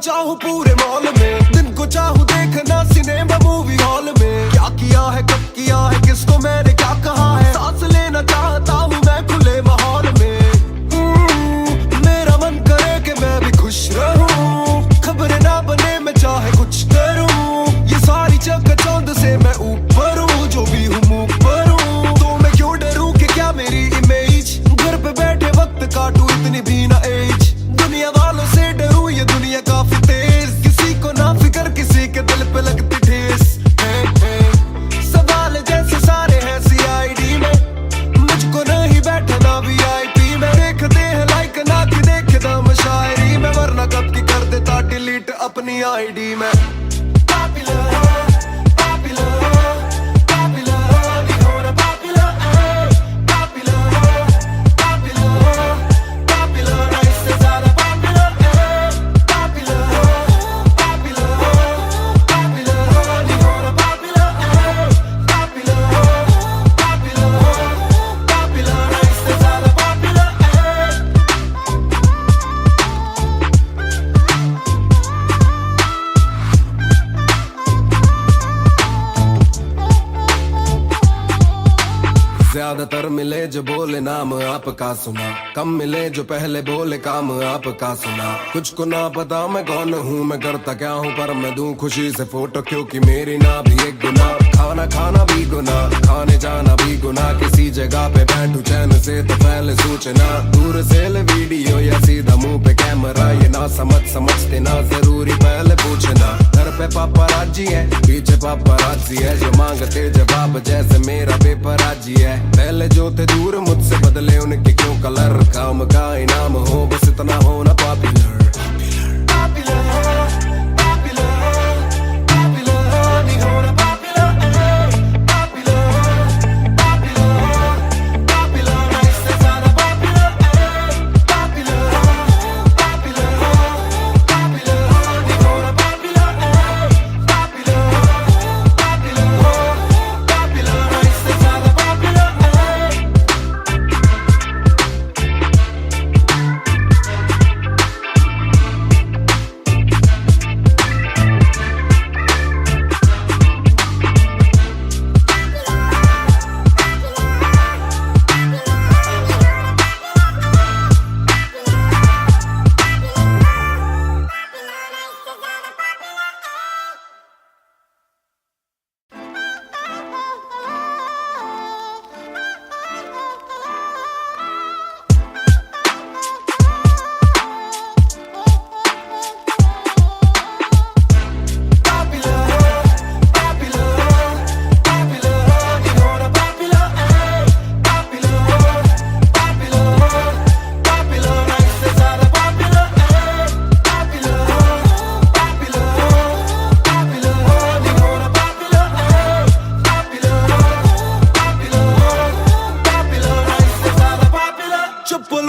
चाहूं पूरे mall में, दिन को चाहूं देखना cinema movie hall में, क्या किया है कब किया है किसको मैंने क्या कहा है, सांस लेना चाहता हूं मैं खुले माहौल में। मेरा मन करे कि मैं भी खुश रहूं, खबरें ना बने मैं चाहे कुछ करूं, ये सारी चकाचौंध से मैं ऊपर हूं, जो भी हूं मुंह पर हूं, तो मैं क्यों डरूं कि क्या मेरी इमेज, घर पे बैठे वक्त काटूं इतनी भी ना एज, दुनिया वालों से डरूं ये दुनिया काफी तेज, किसी को ना फिकर किसी के दिल पे लगती ठेस। सवाल जैसे सारे हैं CID में, मुझको नहीं बैठना VIP में, देखते हैं लाइक ना कि देखे दम शायरी में, वरना कब की कर देता डिलीट अपनी ID में। ज्यादातर मिले जो बोले नाम आपका सुना, कम मिले जो पहले बोले काम आपका सुना, कुछ को ना पता मैं कौन हूँ मैं करता क्या हूँ, पर मैं दूं खुशी से फोटो क्योंकि मेरी ना भी एक गुना, खाना खाना भी गुना, खाने जाना भी गुना, किसी जगह पे बैठू चैन से तो पहले सूचना, दूर से ले वीडियो या सीधा मुंह पे कैमरा, ये ना समझते ना जरूरी पहले पूछना, घर पे पापराजी है पीछे पापराजी है, जो मांगते जवाब जैसे मेरा पेपराजी है, पहले जो थे दूर मुझसे बदले उनके क्यों कलर, काम का इनाम हो बस इतना होना पॉपुलर।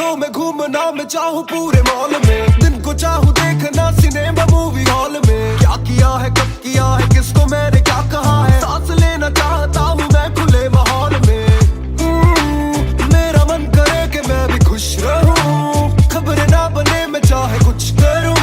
बादलों में घूमना मैं चाहूँ पूरे मॉल में, दिन को चाहूँ देखना सिनेमा मूवी हॉल में। क्या किया है कब किया है किसको मैंने क्या कहा है, सांस लेना चाहता हूँ मैं खुले माहौल में। मेरा मन करे कि मैं भी खुश रहूं, खबरें ना बने मैं चाहे कुछ करूं।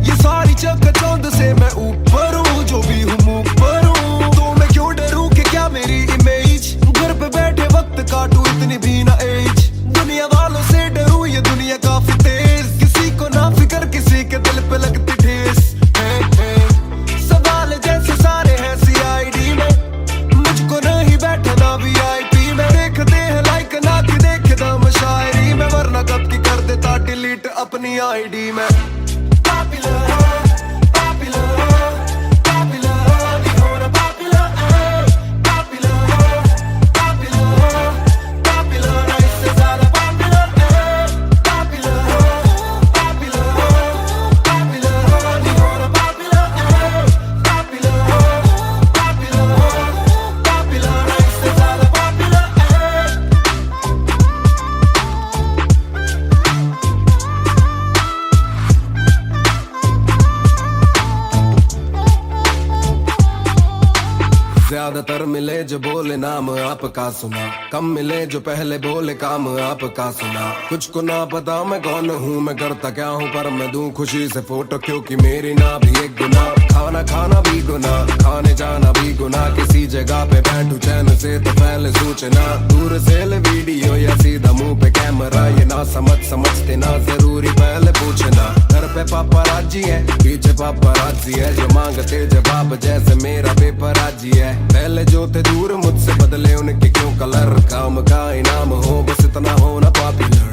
ये सारी चकाचौंध से मैं ऊपर हूँ, जो भी हूँ मुंह पर हूँ। तो मैं क्यों डरूं कि क्या मेरी इमेज, घर पे बैठे वक्त काटूं इतनी भी ना एज। दुनिया वालों से डरूं ये दुनिया काफी तेज, किसी को ना फिक्र किसी के दिल पे लगती ठेस। सवाल जैसे सारे हैं CID में, मुझको नहीं बैठना VIP में। देखते हैं लाइक ना कि देखे दम शायरी में, वरना कब की कर देता डिलीट अपनी ID में। ज्यादातर मिले जो बोले नाम आपका सुना, कम मिले जो पहले बोले काम आपका सुना। कुछ को ना पता मैं कौन हूँ, मैं करता क्या हूँ, पर मैं दूं खुशी से फोटो क्योंकि मेरी ना भी एक गुना। खाना खाना भी गुना, खाने जाना भी गुना, किसी जगह पे बैठू चैन से तो पहले सूचना। दूर से ले वीडियो या सीधा मुंह पे कैमरा, ये ना समझते ना जरूरी पहले पूछना। घर पे पापराजी है पीछे पापराजी है, जो मांगते जवाब जैसे मेरा पेपराजी है। पहले जो थे दूर मुझसे बदले उनके क्यों कलर, काम का इनाम हो बस इतना होना पॉपुलर।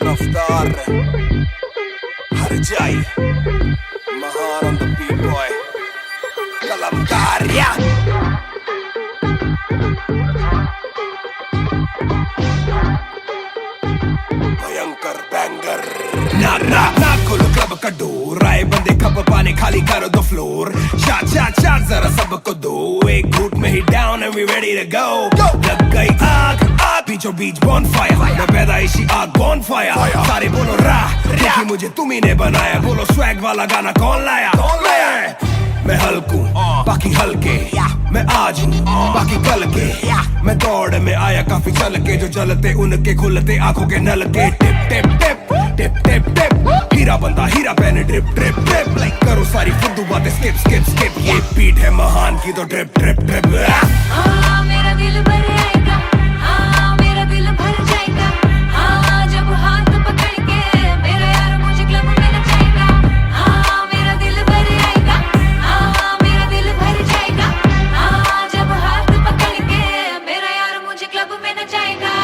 रफ्तार हर जाई महान on the beat boy कलमकार या भयंकर बैंगर ना खोलो क्लब का डोर, आए बंदे कप पाने खाली करो दो फ्लोर। शाट जरा सबको दो, एक घूट में ही down and we ready to go. लग गई आग बीचों बीच बॉनफायर, मैं पैदाइशी आग बॉनफायर। सारे बोलो क्योंकि मुझे तुम्ही ने बनाया, बोलो स्वैग वाला गाना कौन लाया। मैं हल्कू बाकी हल्के, मैं आज हूँ बाकी कल के। मैं दौड़ में आया काफी चल के, जो चलते उनके खुलते आंखों के नल के। टिप टिप टिप टिप टिप टिप, हीरा बंदा हीरा पहने ड्रिप ड्रिप ड्रिप। लाइक करो सारी फुद्दू बातें स्किप स्किप स्किप, ये बीट है महान की तो ड्रिप ड्रिप ड्रिप।
मेरा दिल भर आएगा, मेरा दिल भर जाएगा, जब हाथ पकड़ के मेरा यार मुझे क्लब में नचाएगा। मेरा दिल भर आएगा, मेरा दिल भर जाएगा, जब हाथ पकड़ के मेरा यार मुझे क्लब में नचाएगा।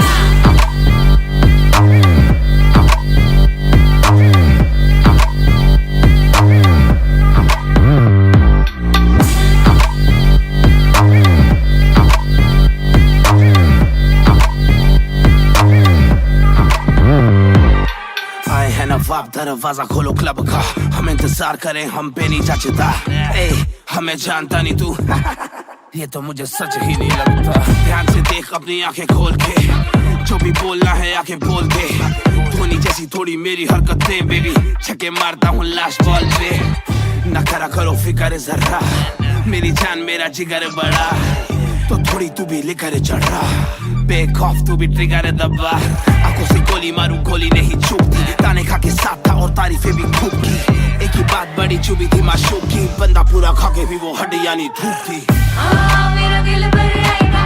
नवाब दरवाजा खोलो क्लब का, हम इंतजार करें हम पे नहीं जचता। हमें जानता नहीं तू ये तो मुझे सच ही नहीं लगता। ध्यान से देख अपनी आंखें खोल के, जो भी बोलना है आके बोल दे। धोनी जैसी थोड़ी मेरी हरकतें बेबी, छक्के मारता हूँ लास्ट बॉल पे। न करा करो फिक्र जरा, मेरी जान मेरा जिगर बड़ा, तो थोड़ी तू भी लेकर चढ़ रहा। बेक ऑफ तू भी ट्रिगर दबा, आंखों से गोली मारूं गोली नहीं चूकती। ताने खा के साथ था और तारीफें भी खूब की, एक ही बात बड़ी नहीं चुभी थी माशूकी, बंदा पूरा खा के भी वो हड्डियां नहीं धूप थी।
हाँ मेरा दिल भर आएगा,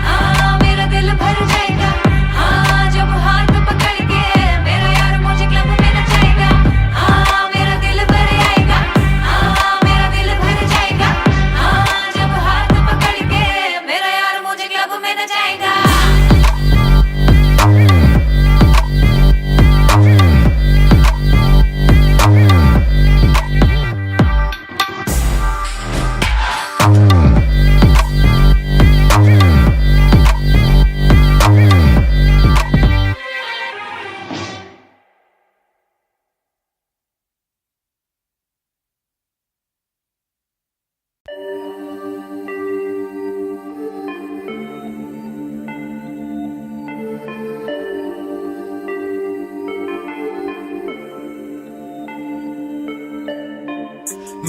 हाँ मेरा दिल भर जाएगा, हाँ जब हाथ पकड़ के मेरा यार मुझे क्लब में नचाएगा। हाँ मेरा दिल भर आएगा, हाँ मेरा दिल भर जाएगा, हाँ जब हाथ पकड़ के मेरा यार मुझे क्लब में नचाएगा।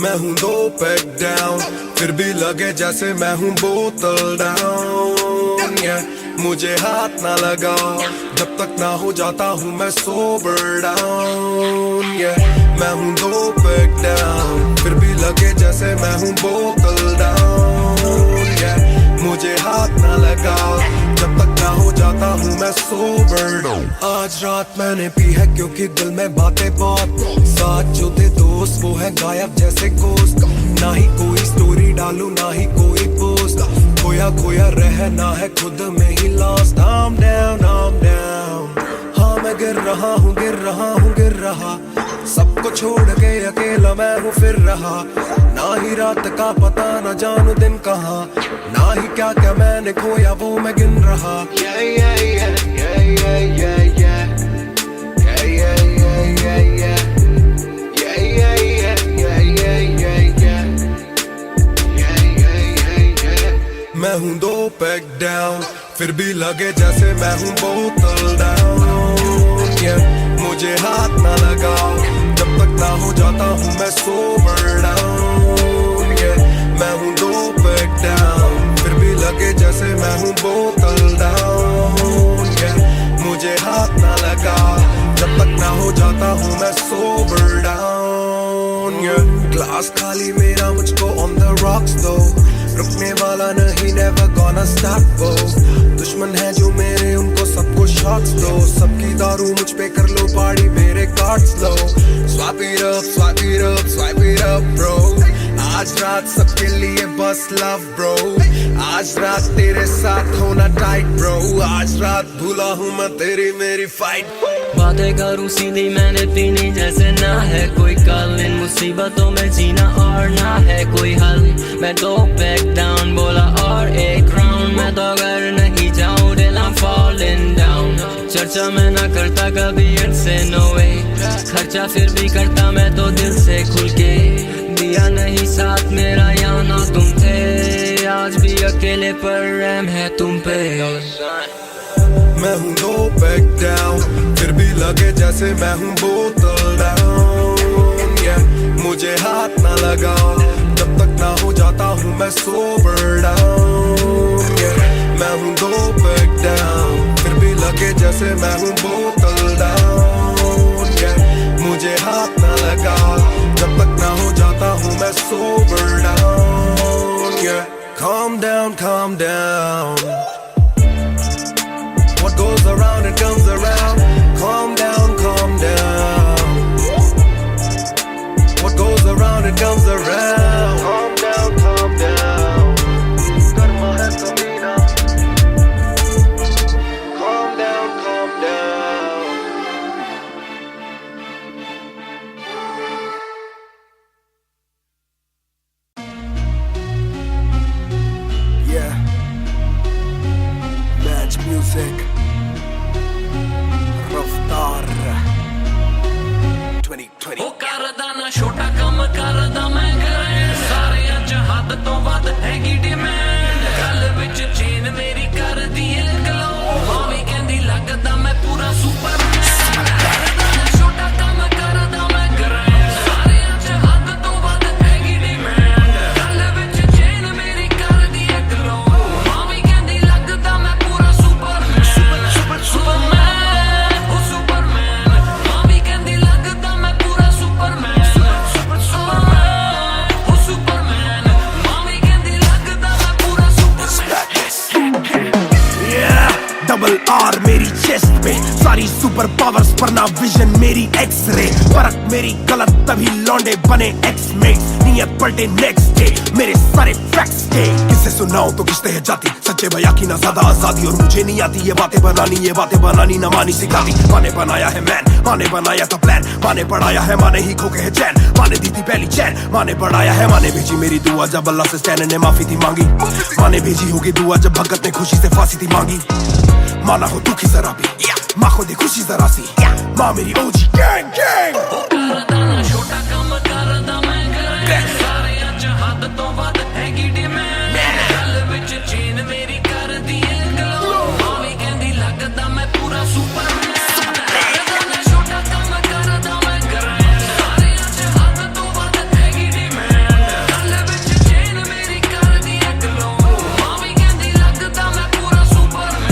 मैं हूँ 2 पैक डाउन, फिर भी लगे जैसे मैं हूँ बोतल डाउन। मुझे हाथ ना लगाओ जब तक ना हो जाता हूँ मैं सोबर डाउन। मैं हूँ 2 पैक डाउन, फिर भी लगे जैसे मैं हूँ बोतल डाउन। मुझे हाथ ना लगाओ जब तक ना हो जाता हूँ मैं सोबर डाउन। आज रात मैंने पी है क्योंकि दिल में बातें बहुत, साथ जो थे दोस्त वो है गायब जैसे गोश्त। ना ही कोई स्टोरी डालूं ना ही कोई पोस्ट, खोया खोया रहना है खुद में he lost. I'm down, I'm down। हाँ मैं गिर रहा हूँ गिर रहा हूँ गिर रहा, सबको छोड़ के अकेला मैं हूँ फिर रहा। ना ही रात का पता ना जानू दिन कहाँ, ना ही क्या क्या मैंने खोया वो मैं गिन रहा। Yeah, yeah, yeah, yeah, yeah, yeah, yeah, yeah, yeah, yeah, yeah, मैं हूँ 2 पैक डाउन, फिर भी लगे जैसे मैं हूँ बोतल डाउन। मुझे हाथ ना लगाओ जब तक ना हो जाता हूँ मैं सोबर डाउन। मैं हूँ 2 पैक डाउन, फिर भी लगे जैसे मैं हूँ बोतल डाउन। मुझे हाथ ना लगाओ जब तक ना हो जाता हूँ मैं सोबर डाउन। ग्लास खाली मेरा मुझको ऑन द रॉक्स दो, रुकने वाला नहीं never gonna stop वो। दुश्मन है जो मेरे उनको सबको शॉट्स दो, सबकी दारू मुझ पे कर लो पार्टी मेरे cards low. Swipe it up, swipe it up, swipe it up bro। आज रात सबके लिए बस लव ब्रो, आज रात तेरे साथ होना टाइट ब्रो, आज रात भूला हूँ मैं तेरी मेरी फाइट।
बातें करूँ सीधी मैंने पीनी जैसे ना है कोई कल, इन मुसीबतों में जीना और ना है कोई हल। मैं 2 पैक डाउन बोला और 1 राउंड, मैं तो अगर नहीं जाऊँ दिल I'm falling down। चर्चा मैं ना करता कभी इनसे no way, खर्चा फिर भी करता मैं तो दिल से खुल के। दिया नहीं साथ मेरा यहाँ ना तुम थे, आज भी अकेले पर रहम है तुम पे।
मैं हूँ 2 पैक डाउन, फिर भी लगे जैसे मैं हूँ बोतल डाउन। मुझे हाथ ना लगाओ जब तक ना हो जाता हूँ मैं सोबर डाउन। मैं हूँ 2 पैक डाउन, फिर भी लगे जैसे मैं हूँ बोतल डाउन। मुझे हाथ ना लगाओ जब तक ना हो जाता हूँ मैं sober down. Calm down, calm down। What goes around it comes around. Calm down, calm down। What goes around it comes around. Calm down, calm down। Karma hai kabhi na। Calm down, calm down। Yeah। Match music। रफ्तार 2020।
ਉਹ ਕਰਦਾ ਨਾ ਛੋਟਾ ਕੰਮ ਕਰਦਾ ਮੈਂ ਕਰਾਂ, ਸਾਰਿਆਂ ਚ ਹੱਦ ਤੋਂ ਵੱਧ ਹੈਗੀ ਡਿਮਾਂਡ। ਗੱਲ ਵਿੱਚ ਚੇਨ ਮੇਰੀ ਕਰਦੀ ਏ ਗਲੋ, ਮਾਮੀ ਕਹਿੰਦੀ ਲੱਗਦਾ ਮੈਂ ਪੂਰਾ ਸੁਪਰਮੈਨ। ਕਰਦਾ ਨਾ ਛੋਟਾ ਕੰਮ ਕਰਦਾ ਮੈਂ ਕਰਾਂ, ਸਾਰਿਆਂ ਚ ਹੱਦ ਤੋਂ ਵੱਧ ਹੈਗੀ ਡਿਮਾਂਡ। ਗੱਲ ਵਿੱਚ ਚੇਨ ਮੇਰੀ ਕਰਦੀ ਏ ਗਲੋ, ਮਾਮੀ ਕਹਿੰਦੀ ਲੱਗਦਾ ਮੈਂ ਪੂਰਾ ਸੁਪਰਮੈਨ। ਸੁਪਰਮੈਨ ਉਹ ਸੁਪਰਮੈਨ, ਮਾਮੀ ਕਹਿੰਦੀ ਲੱਗਦਾ ਮੈਂ ਪੂਰਾ ਸੁਪਰਮੈਨ। ਸੁਪਰਮੈਨ
सुपर पावर्स पर ना विजन मेरी एक्सरे परख मेरी गलत तभी लौंडे बने एक्समेट्स नियत पलटे नेक्स्ट डे मेरे सारे फैक्ट्स के किससे सुनाऊं तो किसते है जाती सच्चे भैया की ना ज्यादा आजादी और मुझे नहीं आती ये बातें बनानी ना मानी सिखाती माने बनाया है मैन माने बनाया था प्लान माने पढ़ाया है माने ही खो के है चैन माने दी थी पहली चैन माने बढ़ाया है माने भेजी मेरी दुआ जब अल्लाह से स्टैन ने माफी थी मांगी माने भेजी होगी दुआ जब भगत ने खुशी से फांसी थी मांगी माना हो दुखी जरा भी माँ को दी खुशी जरा सी माँ मेरी ओजी गैंग गैंग
छोटा काम करदा मैं करे सारे अज हद तो वध हैगी डिमांड गल विच चेन मेरी कर दी गलो मावी कहंदी लगदा मैं पूरा सुपरमैन छोटा काम करदा मैं करे सारे अज हद तो वध हैगी डिमांड गल विच चेन मेरी कर दी गलो मावी कहंदी लगदा मैं पूरा सुपरमैन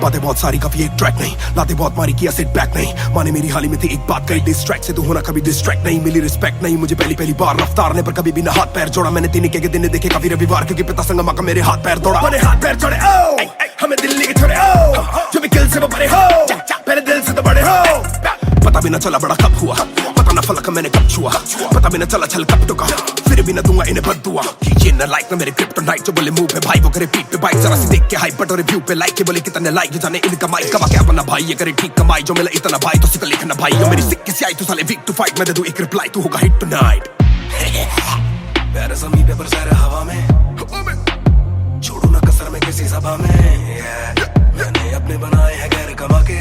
बातें बहुत सारी कभी एक ट्रैक नहीं लाते बहुत मारी किया सिट बैक नहीं माने मेरी हाल ही में थी एक बात कही डिस्ट्रैक्ट से तू होना कभी डिस्ट्रैक्ट नहीं मिली रिस्पेक्ट नहीं मुझे पहली बार रफ्तार ने पर कभी भी ना हाथ पैर जोड़ा मैंने तीन के दिन देखे काफी रविवार क्योंकि पिता संगमा का मेरे हाथ पैर दौड़ा मैंने हाथ पैर जोड़े ओ हमें दिल्ली के छोड़े ओ जो भी किल से वो बड़े हो पहले दिल से तो बड़े हो पता भी ना चला बड़ा कब हुआ पता ना फलक मैंने कब छुआ पता भी ना चला छल कब टुका फिर भी ना दूंगा इन्हें बदुआ ये ना लाइक ना मेरे क्रिप्टोनाइट जो बोले मुंह पे भाई वो करे पीठ पे बाइक जरा सी देख के हाइप बट और रिव्यू पे लाइक के बोले कितने लाइक जाने इनका माइक कमा के अपना भाई ये करे ठीक कमाई जो मिला इतना भाई तो सिर्फ लिखना भाई जो मेरी सिक्की सी आई तू साले वीक टू फाइट मैं दे दूं एक रिप्लाई तू होगा हिट टुनाइट
प्यारे समी पेपर सारे हवा में छोड़ू ना कसर में किसी सभा में मैंने अपने बनाए हैं गैर कमा के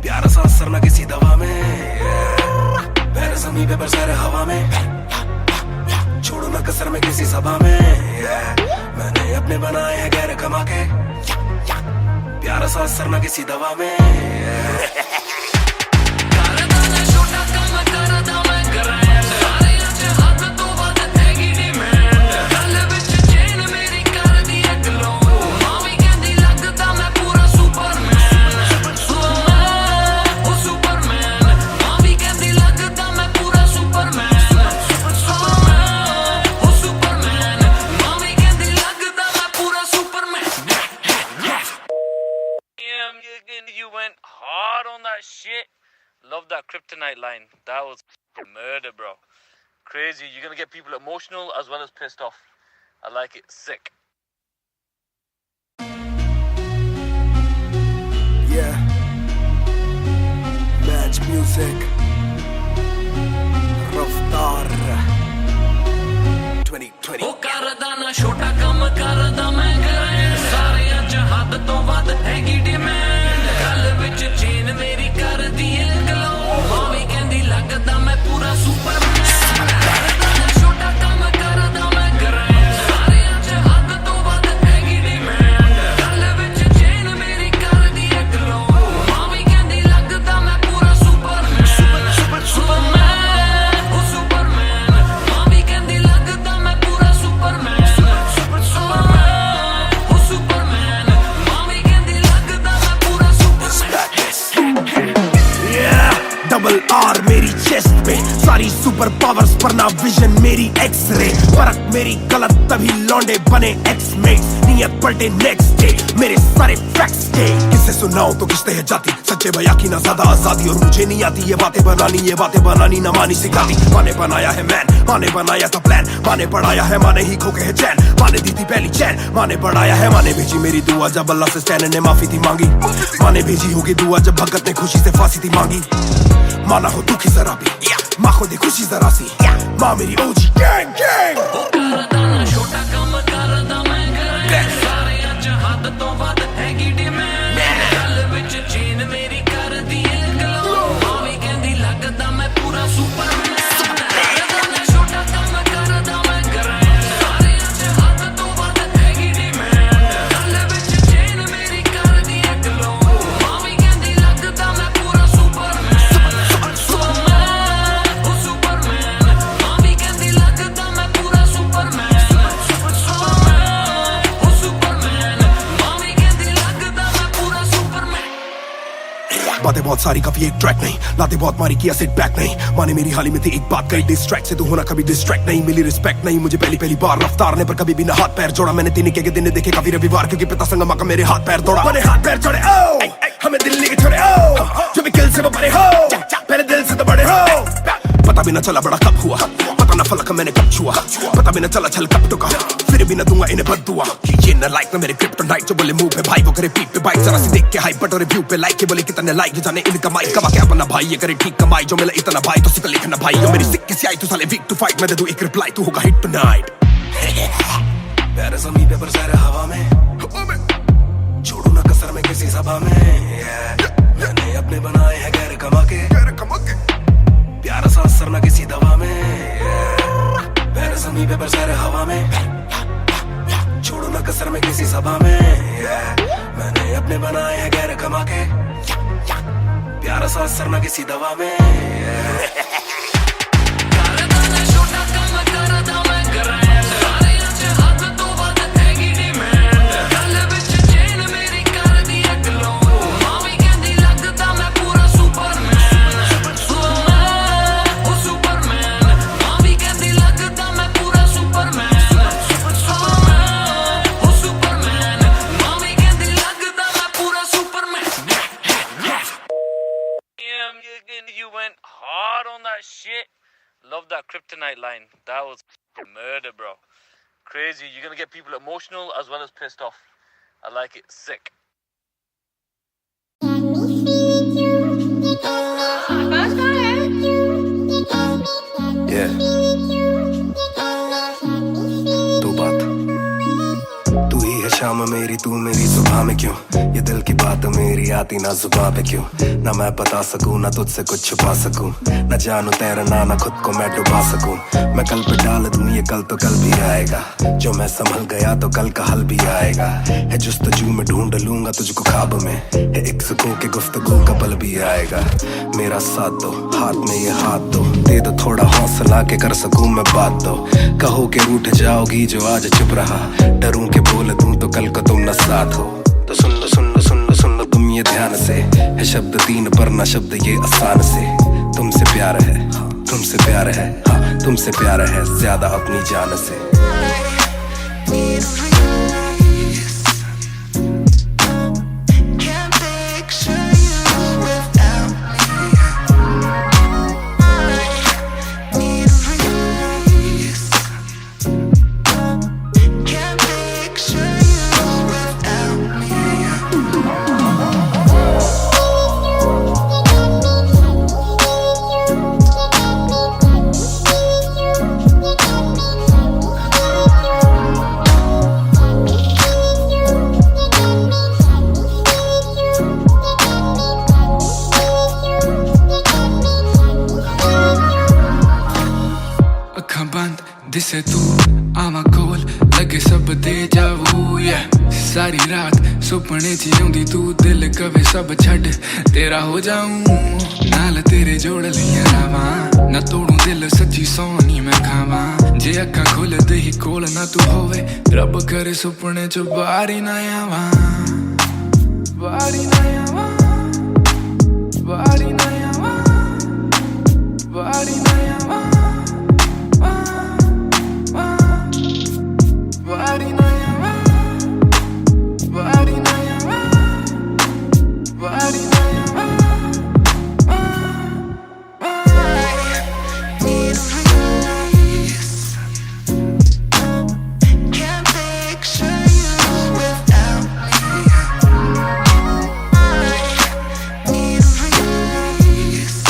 प्यारा सा असर ना किसी दवा में प्यारे समी पेपर सारे हवा में छोड़ू ना कसर में किसी सभा में मैंने अपने बनाए हैं गैर कमा के प्यारा सा असर ना किसी दवा में
You went hard on that shit. Love that kryptonite line. That was murder, bro. Crazy. You're gonna get people emotional as well as pissed off. I like it. Sick.
Yeah. Match music. Raftar. 2020.
ਉਹ ਕਰਦਾ ਨਾ ਛੋਟਾ ਕੰਮ ਕਰਦਾ ਮੈਂ ਕਰਾਂ ਸਾਰੇ ਅੱਜ ਹੱਦ ਤੋਂ ਵੱਧ ਹੈਗੀ ਡਿਮਾਂਡ ਗੱਲ ਵਿੱਚ ਚੇਨ ਮੇਰੀ ਕਰਦੀ ਏ ਗਲੋ ਮਾਵੀ ਕਹਿੰਦੀ ਲੱਗਦਾ ਮੈਂ ਪੂਰਾ ਸੁਪਰਮੈਨ ਕਰਦਾ ਨਾ ਛੋਟਾ ਕੰਮ ਕਰਦਾ ਮੈਂ ਕਰਾਂ ਸਾਰੇ ਅੱਜ ਹੱਦ ਤੋਂ ਵੱਧ ਹੈਗੀ ਡਿਮਾਂਡ ਗੱਲ ਵਿੱਚ ਚੇਨ ਮੇਰੀ ਕਰਦੀ ਏ ਗਲੋ ਮਾਵੀ ਕਹਿੰਦੀ ਲੱਗਦਾ ਮੈਂ ਪੂਰਾ ਸੁਪਰਮੈਨ ਸੁਪਰਮੈਨ
डबल आर मेरी चेस्ट पे सारी सुपर पावर्स पर ना विजन मेरी एक्सरे परख मेरी गलत तभी लौंडे बने एक्समेट्स नियत पलटे नेक्स्ट डे मेरे सारे फैक्ट्स के किससे सुनाऊं तो किसते है जाती सच्चे भैया की ना ज्यादा आजादी और मुझे नहीं आती ये बातें बनानी ना मानी सिखाती माने बनाया है मैन माने बनाया था प्लान माने पढ़ाया है माने ही खो के है चैन माने दी थी पहली चैन माने बढ़ाया है माने भेजी मेरी दुआ जब अल्लाह से स्टैन ने माफी थी मांगी माने भेजी होगी दुआ जब भगत ने खुशी से फांसी थी मांगी माना हो दुखी जरा भी माँ को दी खुशी जरा सी माँ मेरी ओजी गैंग गैंग
छोटा काम करदा मैं करे सारे अज हद तो वध हैगी डिमांड गल विच चेन मेरी करदी ए गलो मावी कहंदी लगदा मैं पूरा सुपरमैन छोटा काम करदा मैं करे सारे अज हद तो वध हैगी डिमांड गल विच चेन मेरी करदी ए गलो मावी कहंदी लगदा मैं पूरा सुपरमैन सुपरमैन मावी कहंदी लगदा मैं पूरा सुपरमैन
बहुत सारी काफी एक ट्रैक नहीं, लाते बहुत मारी किया सेट बैक नहीं, माने मेरी हाल ही में थी एक बात कही, डिस्ट्रैक्ट से तू होना कभी डिस्ट्रैक्ट नहीं, मिली रिस्पेक्ट नहीं मुझे पहली बार रफ्तार ने, पर कभी भी ना हाथ पैर जोड़ा मैंने, तीन के दिन देखे काफी रविवार, क्योंकि पिता संगमा का मेरे हाथ पैर तोड़ा, मैंने हाथ पैर छोड़े ओ हमें दिल्ली के छोड़े ओ, जो भी किल से वो बड़े हो, पहले दिल से तो बड़े हो, पता भी ना चला बड़ा कब हुआ, पता ना फलक मैंने कब छुआ, पता भी ना चला छल कब टुका, फिर भी ना दूंगा इन्हें बद्दुआ, ये ना लाइक ना मेरे क्रिप्टोनाइट, जो बोले मुंह पे भाई वो करे पीठ पे बाइक, जरा सी देख के हाइप बट और रिव्यू पे लाइक के बोले कितने लाइक, जाने इनका माइक कमा क्या बना भाई, ये करे ठीक कमाई, जो मिला इतना भाई तो सिकल लिखना भाई, और मेरी सिक्की सी आई तू साले वीक टू फाइट, मैं दे दूं एक रिप्लाई तू होगा हिट टुनाइट, प्यारे समी पेपर सारे हवा में, छोड़ू ना कसर में किसी सभा में, मैंने अपने बनाए हैं गैर कमा के, प्यारा सा असर ना किसी दवा में, प्यारे समी पेपर सारे हवा में, छोड़ू ना कसर में किसी सभा में, मैंने अपने बनाए हैं गैर कमा के, प्यारा सा असर ना किसी दवा में,
You went hard on that shit. Love that kryptonite line. That was murder, bro. Crazy. You're gonna get people emotional as well as pissed off. I like it. Sick.
Yeah. दो बात, तू ही है शाम मेरी, तू मेरी सुबह में क्यों, ये दिल की बात मेरी आती ना जुबां पे क्यों, ना मैं बता सकूं ना तुझसे कुछ छुपा सकूं, ना जानू तैरना ना खुद को मैं डुबा सकूं, मैं कल पे डाल दूं ये कल तो कल भी आएगा, जो मैं संभल गया तो कल का हल भी आएगा, है जुस्तजू में ढूंढ लूंगा तुझको ख्वाब में, है एक सुकून के गुफ्तगू का पल भी आएगा, मेरा साथ दो हाथ में ये हाथ दो, दे दो थोड़ा हौसला के कर सकूं मैं बात दो, कहो के रूठ जाओगी जो आज चुप रहा, डरूं के बोल दूं तो कल को तुम न साथ हो, तो सुन लो सुन लो सुन लो सुन लो तुम ये ध्यान से, है शब्द तीन पर ना शब्द ये आसान से, तुमसे प्यार है तुमसे प्यार है, हाँ तुमसे प्यार है ज्यादा अपनी जान से,
दिसे तू आवा कोल लगे सब दे जावू, सारी रात सुपने च आउंदी तू, दिल कवे सब छड़ तेरा हो जाऊं, नाल तेरे जोड़ लिया रावा, ना तोड़ू दिल सच्ची सोनी मैं खावा, जे अखा खोल दे ही कोल ना तू होवे, रब करे सुपने च बारी ना आवा, बारी ना आवा, बारी ना आवा, बारी ना आवा, body na yawa, body na yawa, body na yawa, need release, can't picture you without me, need release,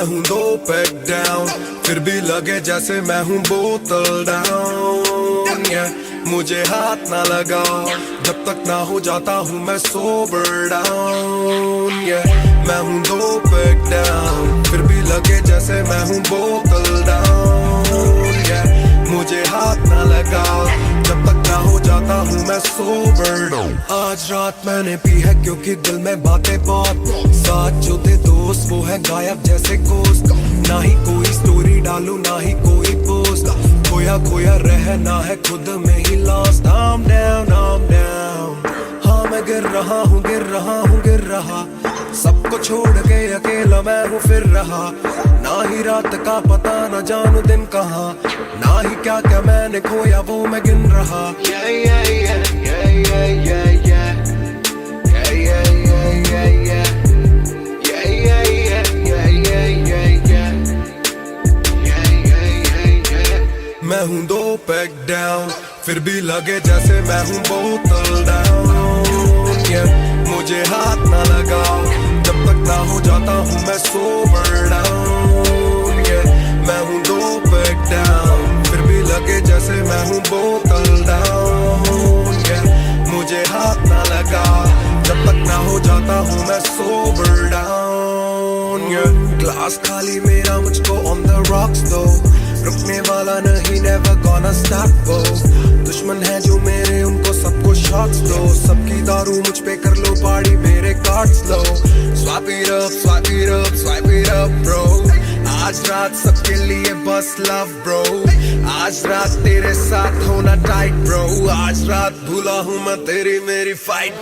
हूँ 2 पैक डाउन, फिर भी लगे जैसे मैं हूँ बोतल डाउन। मुझे हाथ ना लगाओ जब तक ना हो जाता हूँ मैं सोबर डाउन। मैं हूँ 2 पैक डाउन, फिर भी लगे जैसे मैं हूँ बोतल डाउन। मुझे हाथ ना लगाओ जब तक ना हो जाता हूँ मैं सोबर डाउन। आज रात मैंने पी है क्योंकि दिल में बातें बहुत, साथ जो थे दोस्त वो है गायब जैसे कोस्ट। ना ही कोई स्टोरी डालूं ना ही कोई पोस्ट, खोया खोया रहना है खुद में he lost. I'm down, I'm down, हाँ मैं गिर रहा हूँ गिर रहा हूँ गिर रहा, सबको छोड़ के अकेला मैं हूँ फिर रहा। ना ही रात का पता ना जानू दिन कहाँ, ना ही क्या क्या मैंने खोया वो मैं गिन रहा। Yeah, yeah, yeah, yeah, yeah, yeah, yeah. Yeah, yeah, yeah, yeah, yeah. Yeah, yeah, yeah, yeah, yeah, yeah, yeah. Yeah, yeah, yeah, yeah. मैं हूँ 2 पैक डाउन, फिर भी लगे जैसे मैं हूँ बोतल डाउन। मुझे हाथ ना लगाओ जब तक ना हो जाता हूँ मैं सोबर डाउन। मैं हूँ 2 पैक डाउन, फिर भी लगे जैसे मैं हूँ बोतल डाउन। मुझे हाथ ना लगाओ जब तक ना हो जाता हूँ मैं सोबर डाउन। ग्लास खाली मेरा मुझको ऑन द रॉक्स दो, रुकने वाला नहीं never gonna stop go। दुश्मन है जो मेरे उनको सबको शॉट्स दो, सबकी दारू मुझ पे कर लो पार्टी मेरे cards low. Swipe it up, swipe it up, swipe it up bro। आज रात सबके लिए बस लव ब्रो, आज रात तेरे साथ होना टाइट ब्रो, आज रात भूला हूँ मैं तेरी मेरी फाइट।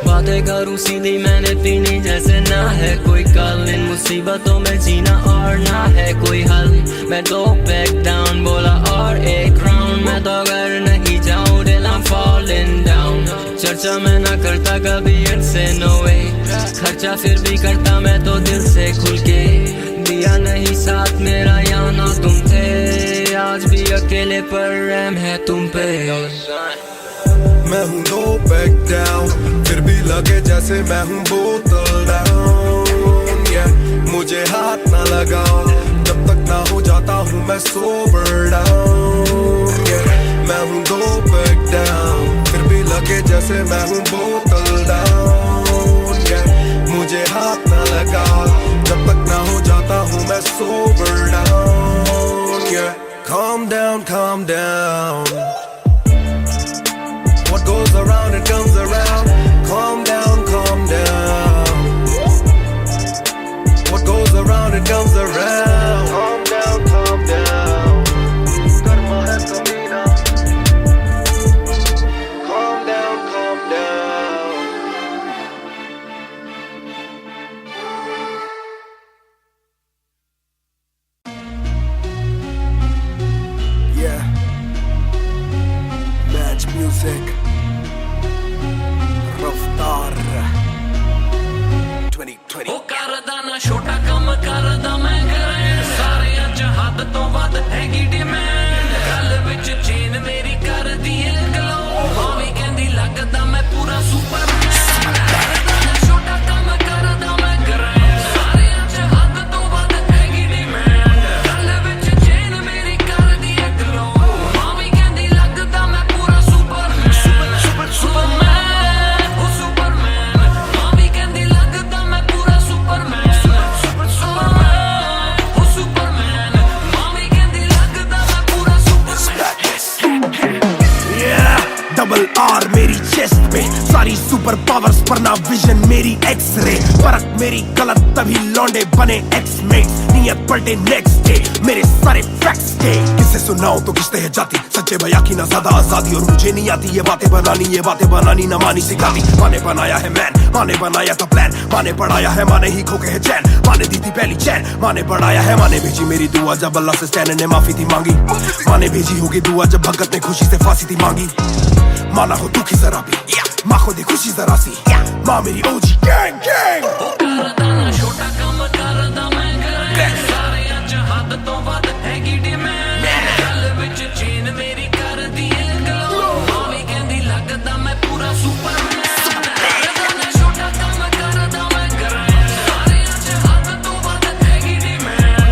बातें करूं सीधी मैंने पीनी जैसे ना है कोई कल, इन मुसीबतों में जीना और ना है कोई हल। मैं 2 पैक डाउन बोला और 1 राउंड, मैं तो घर नहीं जाऊं दिल I'm falling down। चर्चा मैं ना करता कभी इनसे नो वे, खर्चा फिर भी करता मैं तो दिल से खुल के। दिया नहीं साथ मेरा यहाँ ना तुम थे, आज भी अकेले पर रहम है तुम पे।
मैं हूँ 2 पैक डाउन, फिर भी लगे जैसे मैं हूँ बोतल डाउन। मुझे हाथ ना लगाओ जब तक ना हो जाता हूँ मैं सोबर डाउन। मैं हूँ 2 पैक डाउन, फिर भी लगे जैसे मैं हूँ बोतल डाउन। मुझे हाथ ना लगाओ जब तक ना हो जाता हूँ मैं sober down. Calm down, calm down, what goes around it comes around। Calm down, calm down, what goes around it comes around। Calm down, calm down, Karma है कमीना। Calm down, calm down। Yeah, Match Music, Raftar 2020।
ਉਹ ਕਰਦਾ ਨਾ ਛੋਟਾ ਕੰਮ ਕਰਦਾ ਮੈਂ ਕਰਾਂ, ਸਾਰਿਆਂ ਚ ਹੱਦ ਤੋਂ ਵੱਧ ਹੈਗੀ ਡਿਮਾਂਡ। ਗੱਲ ਵਿੱਚ ਚੇਨ ਮੇਰੀ ਕਰਦੀ ਏ ਗਲੋ, ਭਾਵੇਂ ਕਹਿੰਦੀ ਲੱਗਦਾ ਮੈਂ ਪੂਰਾ ਸੁਪਰਮੈਨ। ਕਰਦਾ ਨਾ ਛੋਟਾ ਕੰਮ ਕਰਦਾ ਮੈਂ ਕਰਾਂ, ਸਾਰਿਆਂ ਚ ਹੱਦ ਤੋਂ ਵੱਧ ਹੈਗੀ ਡਿਮਾਂਡ। ਗੱਲ ਵਿੱਚ ਚੇਨ ਮੇਰੀ ਕਰਦੀ ਏ ਗਲੋ, ਭਾਵੇਂ ਕਹਿੰਦੀ ਲੱਗਦਾ ਮੈਂ ਪੂਰਾ ਸੁਪਰਮੈਨ। ਸੁਪਰਮੈਨ, ਉਹ ਸੁਪਰਮੈਨ, ਭਾਵੇਂ ਕਹਿੰਦੀ ਲੱਗਦਾ ਮੈਂ ਪੂਰਾ ਸੁਪਰਮੈਨ। ਸੁਪਰਮੈਨ, ਉਹ ਸੁਪਰਮੈਨ, ਭਾਵੇਂ ਕਹਿੰਦੀ ਲੱਗਦਾ ਮੈਂ ਪੂਰਾ ਸੁਪਰਮੈਨ।
डबल आर मेरी चेस्ट पे, सारी सुपर पावर्स पर ना विजन मेरी एक्स-रे। परख मेरी गलत तभी लौंडे बने एक्स-मेट, नियत पलटे नेक्स्ट डे मेरे सारे फैक्ट्स के। किससे सुनाऊं तो किसते है जाती, सच्चे भैया की ना ज्यादा आजादी, और मुझे नहीं आती ये बातें बनानी ना मानी सिखाती। माने बनाया है मैन, माने बनाया था प्लान, माने पढ़ाया है माने ही खोके है चैन, माने दी थी पहली चैन, माने बढ़ाया है माने भेजी मेरी दुआ जब अल्लाह से स्टैन ने माफी थी मांगी। माने भेजी होगी दुआ जब भगत ने खुशी से फांसी थी मांगी। माना हो दुखी जरा भी, माँ को दे खुशी जरा सी, माँ मेरी ओजी गैंग गैंग।
ਕਰਦਾ ਨਾ ਛੋਟਾ ਕੰਮ ਕਰਦਾ ਮੈਂ ਕਰਾਂ, ਸਾਰਿਆਂ ਚ ਹੱਦ ਤੋਂ ਵੱਧ ਹੈਗੀ ਡਿਮਾਂਡ। ਗੱਲ ਵਿੱਚ ਚੇਨ ਮੇਰੀ ਕਰਦੀ ਏ ਗਲੋ, ਭਾਵੇਂ ਕਹਿੰਦੀ ਲੱਗਦਾ ਮੈਂ ਪੂਰਾ ਸੁਪਰਮੈਨ। ਕਰਦਾ ਨਾ ਛੋਟਾ ਕੰਮ ਕਰਦਾ ਮੈਂ ਕਰਾਂ, ਸਾਰਿਆਂ ਚ ਹੱਦ ਤੋਂ ਵੱਧ ਹੈਗੀ ਡਿਮਾਂਡ।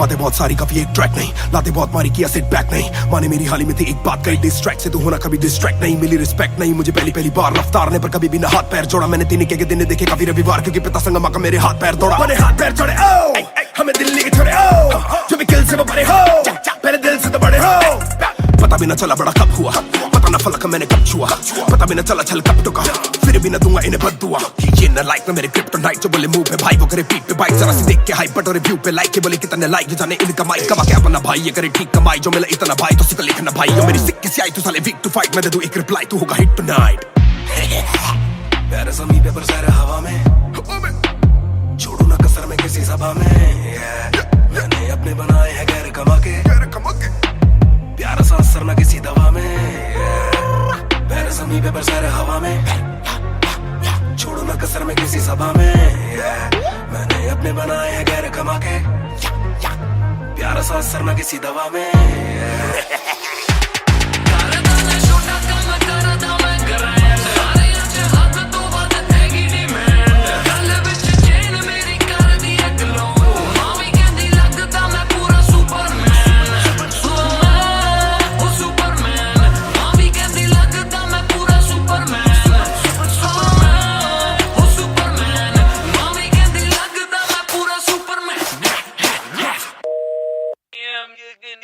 बातें बहुत सारी कभी एक ट्रैक नहीं, लाते बहुत मारी किया सेट बैक नहीं, माने मेरी हाल ही में थी एक बात कही, डिस्ट्रैक्ट से तू होना कभी डिस्ट्रैक्ट नहीं, मिली रिस्पेक्ट नहीं मुझे पहली बार, रफ्तार ने पर कभी भी ना हाथ पैर जोड़ा, मैंने तीन के दिन देखे काफी रविवार, क्योंकि पिता संगमा का मेरे हाथ पैर तोड़ा, मैंने हाथ पैर जोड़े ओ हमें दिल्ली के छोड़े ओ जो भी किल से वो बड़े हो, मेरे दिल से तो बड़े हो, पता भी ना चला बड़ा कब हुआ, पता ना फलक मैंने कब छुआ, पता भी ना चला छल कब टुका, फिर भी ना दूंगा इन्हें बद्दुआ, ये न लाइक ना मेरे क्रिप्टोनाइट, जो बोले मुंह पे भाई वो करे पीठ पे बाइक, जरा सी देख के हाइप बट और रिव्यू पे लाइक के बोले कितने लाइक, ये जाने इनका माइक कमा क्या बना भाई, ये करे ठीक कमाई, जो मिला इतना भाई तो सिक्का लिखना भाई, यो मेरी सिक्की से आई तू साले वीक टू फाइट, मैं दे दूं एक रिप्लाई तू होगा हिट टुनाइट, प्यारे समी पेपर सारे हवा में, छोड़ू ना कसर में किसी सभा में, मैंने अपने बनाए हैं गैर कमा के, प्यारा सा असर ना किसी दवा में, प्यारे समी पेपर सारे हवा में, छोड़ू ना कसर में किसी सभा में, मैंने अपने बनाए हैं गैर कमा के, प्यारा सा असर ना किसी दवा में,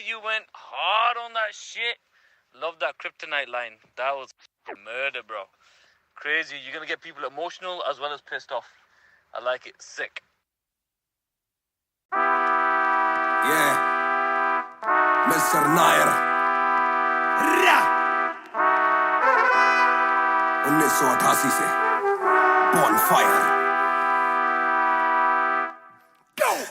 You went hard on that shit. Love that kryptonite line. That was murder, bro. Crazy. You're gonna get people emotional as well as pissed off. I like it. Sick.
Yeah, Mr. Nair. 1988 से Bonfire.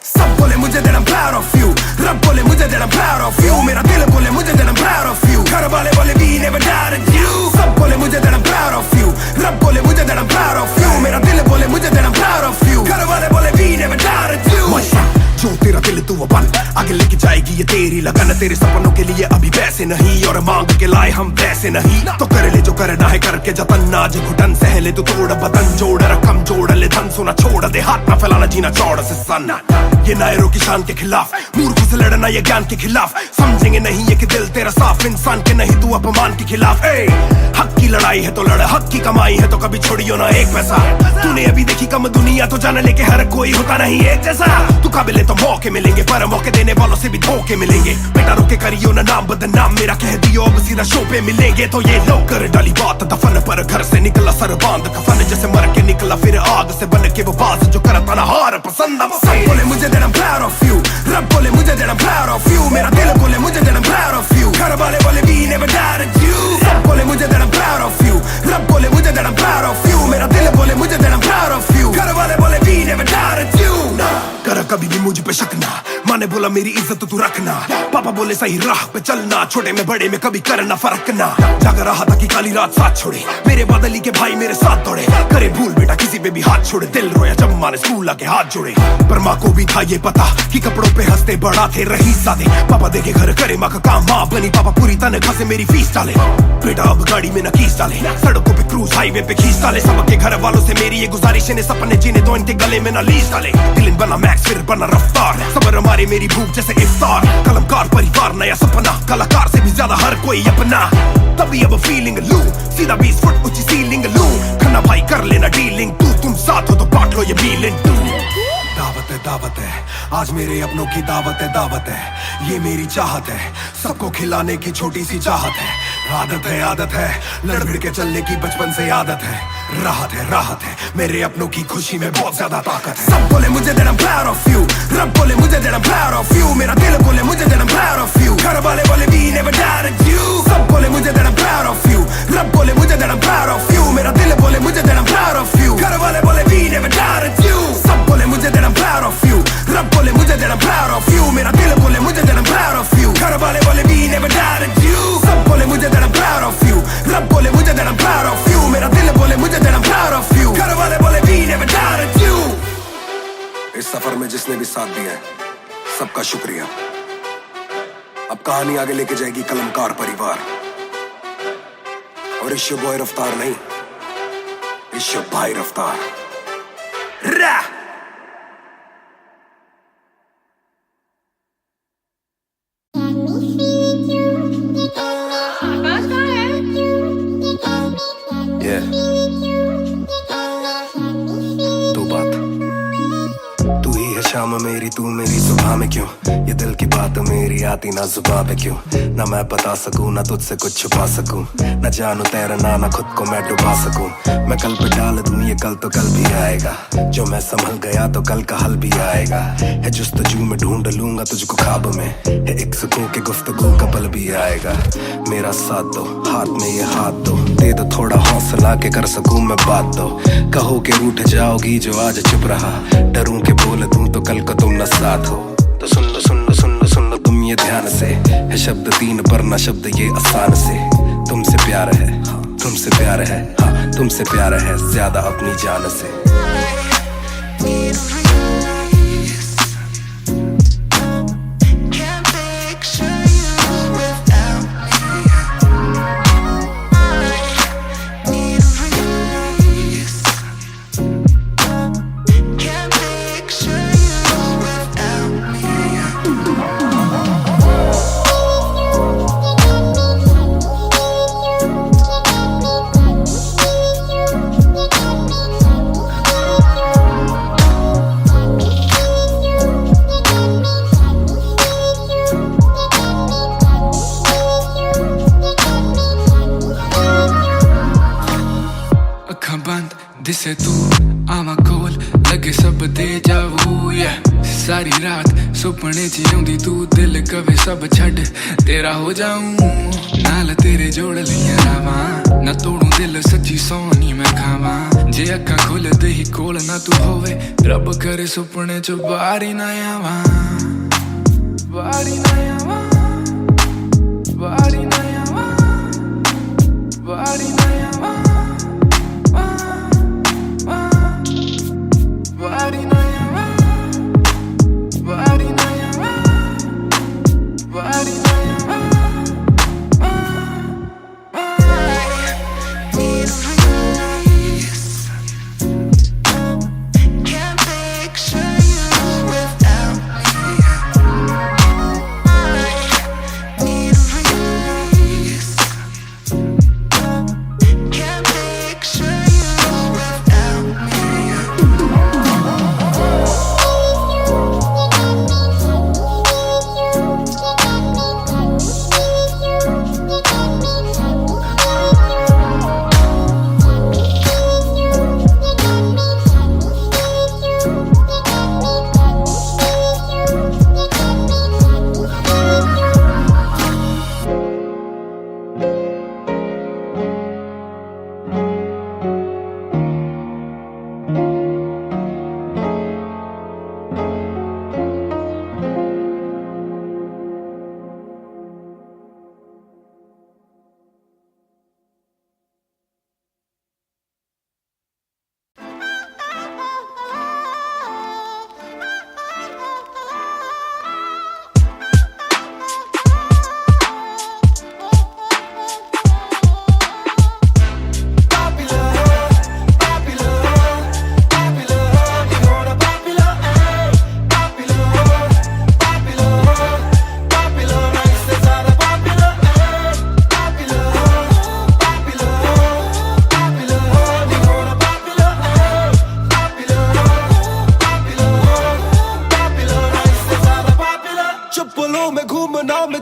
सब बोले मुझे that I'm proud of you, रब बोले मुझे that I'm proud of you, मेरा दिल बोले मुझे that I'm proud of you, घर वाले बोले we never doubted you, सब बोले मुझे that I'm proud of you, रब बोले मुझे that I'm proud of you, मेरा दिल बोले मुझे that I'm proud of you, घर वाले बोले we never doubted you, जो तेरा दिल तू वो बन, आगे लेके जाएगी ये तेरी लगन, तेरे सपनों के लिए अभी पैसे नहीं और मांग के लाए हम पैसे नहीं, तो कर ले जो करना है करके जतन, आज घुटन सहले तू तोड़ बदन, जोड़ रकम जोड़ ले धन, सोना छोड़ दे हाथ ना फैलाना जीना चौड़ से सन, ये नायरों की शान के खिलाफ, मूर्खों से लड़ना ये ज्ञान के खिलाफ, समझेंगे नहीं ये कि दिल तेरा साफ, इंसान के नहीं तू अपमान के खिलाफ, हक की लड़ाई है तो लड़, हक की कमाई है तो कभी छोड़ियो ना एक पैसा, तूने अभी देखी कम दुनिया तो जान लेके हर कोई होता नहीं एक जैसा, तू काबिल तो मौके मिलेंगे पर मौके देने वालों से भी धोखे मिलेंगे, बेटा रोके करियो ना नाम बदनाम, मेरा कह दियो अब सीधा शो पे मिलेंगे, तो ये लो कर डाली बात दफन पर, घर से निकला सर बांध कफन, जैसे मर के निकला फिर आग से बन के वो बाज जो करता ना हार पसंद, सब बोले मुझे that I'm proud of you, रब बोले मुझे that I'm proud of you, मेरा दिल बोले मुझे that I'm proud of you, घर वाले बोले we never doubted you, सब बोले मुझे that I'm proud of you, रब बोले मुझे that I'm proud of you, मेरा दिल बोले मुझे that I'm proud of you, घर वाले बोले we never doubted you, कर कभी भी मुझ पे शक ना, माँ ने बोला मेरी इज्जत तू रखना, पापा बोले सही राह पे चलना, छोटे में बड़े में कभी करना फर्क ना, जाग रहा था कि काली रात साथ छोड़े, मेरे बादली के भाई मेरे साथ दौड़े, करे भूल बेटा किसी पे भी हाथ छोड़े, दिल रोया जब माँ ने स्कूल आके हाथ जोड़े, पर माँ को भी था ये पता कि कपड़ों पे हंसते बड़ा थे रही सादे, पापा देखे घर करे माँ का काम, माँ बनी पापा पूरी तनख्वाह से मेरी फीस डाले, बेटा अब गाड़ी में न कीस डाले, सड़कों पे क्रूज हाईवे पे खींच डाले, सबके घर वालों से मेरी ये गुजारिश है सपने जीने तो इनके गले में न लीस डाले, दिल बना मैक्स फिर बना रफ्तार, सबर हमारे मेरी भूख जैसे इफ्तार, कलमकार परिवार नया सपना, कलाकार से भी ज्यादा हर कोई अपना, तभी अब फीलिंग लू, सीधा 20 फुट ऊंची सीलिंग लू, खन्ना भाई कर लेना डीलिंग, तुम साथ हो तो बांट लो ये फीलिंग, दावत है, आज मेरे अपनों की दावत है, ये मेरी चाहत है, सबको खिलाने की छोटी सी चाहत है, आदत है, लड़ भिड़ के चलने की बचपन से आदत है, राहत है, मेरे अपनों की खुशी में बहुत ज्यादा ताकत है, सब बोले मुझे that I'm proud of you, रब बोले मुझे that I'm proud of you, मेरा दिल बोले मुझे that I'm proud of you, घर वाले बोले we never doubted you, सब बोले मुझे that I'm proud of you, रब बोले मुझे that I'm proud of you, मेरा दिल बोले मुझे that I'm proud of you, घर वाले बोले we never doubted you, सब बोले मुझे that I'm proud of you, रब बोले मुझे that I'm proud of you, मेरा दिल बोले मुझे that I'm proud of you, घर वाले बोले we never doubted you, सब बोले मुझे that I'm proud of you, रब बोले मुझे that I'm proud of you, मेरा दिल बोले मुझे that I'm proud of you, घर वाले बोले we never doubted you, इस सफर में जिसने भी साथ दिया है सबका शुक्रिया, अब कहानी आगे लेके जाएगी कलमकार परिवार, और इश्यो बॉय रफ्तार नहीं, इश्यो भाई रफ्तार।
शाम मेरी तू मेरी सुबह में क्यों, ये दिल की बात मेरी आती ना जुबां पे क्यों, ना मैं बता सकूं ना तुझसे कुछ छुपा सकूं, ना जानू तैरना ना खुद को मैं डुबा सकूं। मैं कल पे डाल दूं ये कल तो कल भी आएगा, जो मैं संभल गया तो कल का हल भी आएगा। है जुस्तजू में ढूंढ लूंगा तुझको ख्वाब में, है एक सुकून के गुफ्तगू का पल भी आएगा। मेरा साथ दो, हाथ में ये हाथ दो, दे दो थोड़ा हौसला के कर सकूं मैं बात दो। कहो के रूठ जाओगी जो आज चुप रहा, डरूं के बोल दूं तो कल को तुम न साथ हो। तो सुन लो सुन लो सुन लो सुन लो तुम ये ध्यान से, है शब्द तीन पर ना शब्द ये आसान से। तुमसे प्यार है हाँ, तुमसे प्यार है हाँ, तुमसे प्यार है ज्यादा अपनी जान से।
दिसे तू आवा कोल लगे सब दे जावू या सारी रात सुपने च आउंदी तू दिल कवे सब छड़ तेरा हो जाऊं नाल तेरे जोड़ लिया रावां ना तोड़ू दिल सच्ची सोनी मैं खावां जे अक्खां खुल दे ही कोल ना तू होवे रब करे सुपने च बारी ना आवां बारी ना आवां बारी ना आवां बारी ना आवां Body na yawa, body na yawa, body na yawa. Need a release. Can't picture you without me. Need a release. Can't picture you without me.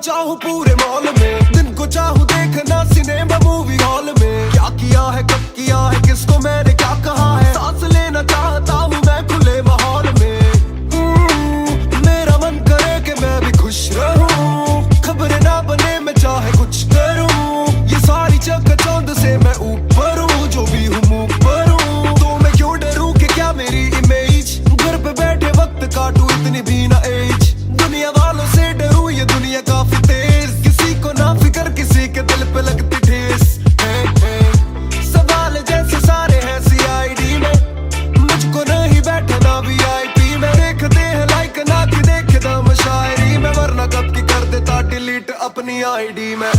चाहूं पूरे मॉल में, दिन को चाहूं देखना सिनेमा मूवी हॉल में। क्या किया है कब किया है किसको मैंने क्या कहा है, सांस लेना चाहता हूं मैं खुले माहौल में। मेरा मन करे कि मैं भी खुश रहूं, खबरें ना बने मैं चाहे कुछ करूं। ये सारी चकाचौंध से मैं ऊपर हूं, जो भी हूं मुंह पर हूं। तो मैं क्यों डरूं कि क्या मेरी इमेज, घर पे बैठे वक्त काटूं इतनी भी ना एज। दुनिया वालों से डरूं ये दुनिया काफी तेज, किसी को ना फिकर किसी के दिल पे लगती ठेस। सवाल जैसे सारे हैं CID में, मुझको नहीं बैठना VIP में। देखते हैं लाइक ना कि देखे दम शायरी में, वरना कब की कर देता डिलीट अपनी ID में।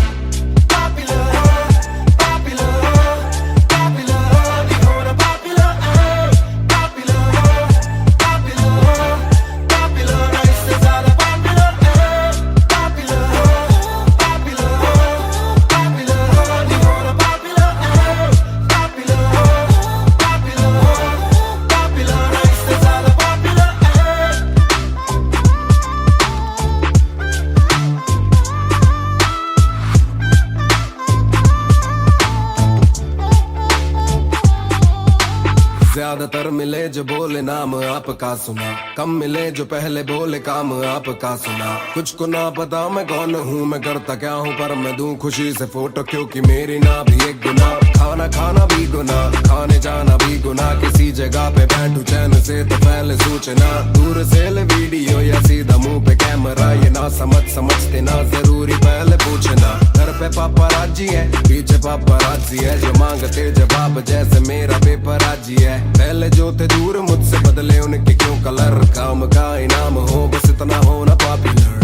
ज्यादातर मिले जो बोले नाम आपका सुना, कम मिले जो पहले बोले काम आपका सुना। कुछ को ना पता मैं कौन हूँ, मैं करता क्या हूँ, पर मैं दूं खुशी से फोटो क्योंकि मेरी ना भी एक गुना। खाना खाना भी गुना, खाने जाना भी गुना, किसी जगह पे बैठू चैन से तो पहले सूचना। दूर से ले वीडियो या सीधा मुंह पे कैमरा, ये ना समझते ना जरूरी पहले पूछना। घर पे पापराजी है, पीछे पापराजी है, जो मांगते जवाब जैसे मेरा पेपर आजी है। पहले जो थे दूर मुझसे बदले उनके क्यों कलर, काम का इनाम हो बस इतना होना पॉपुलर।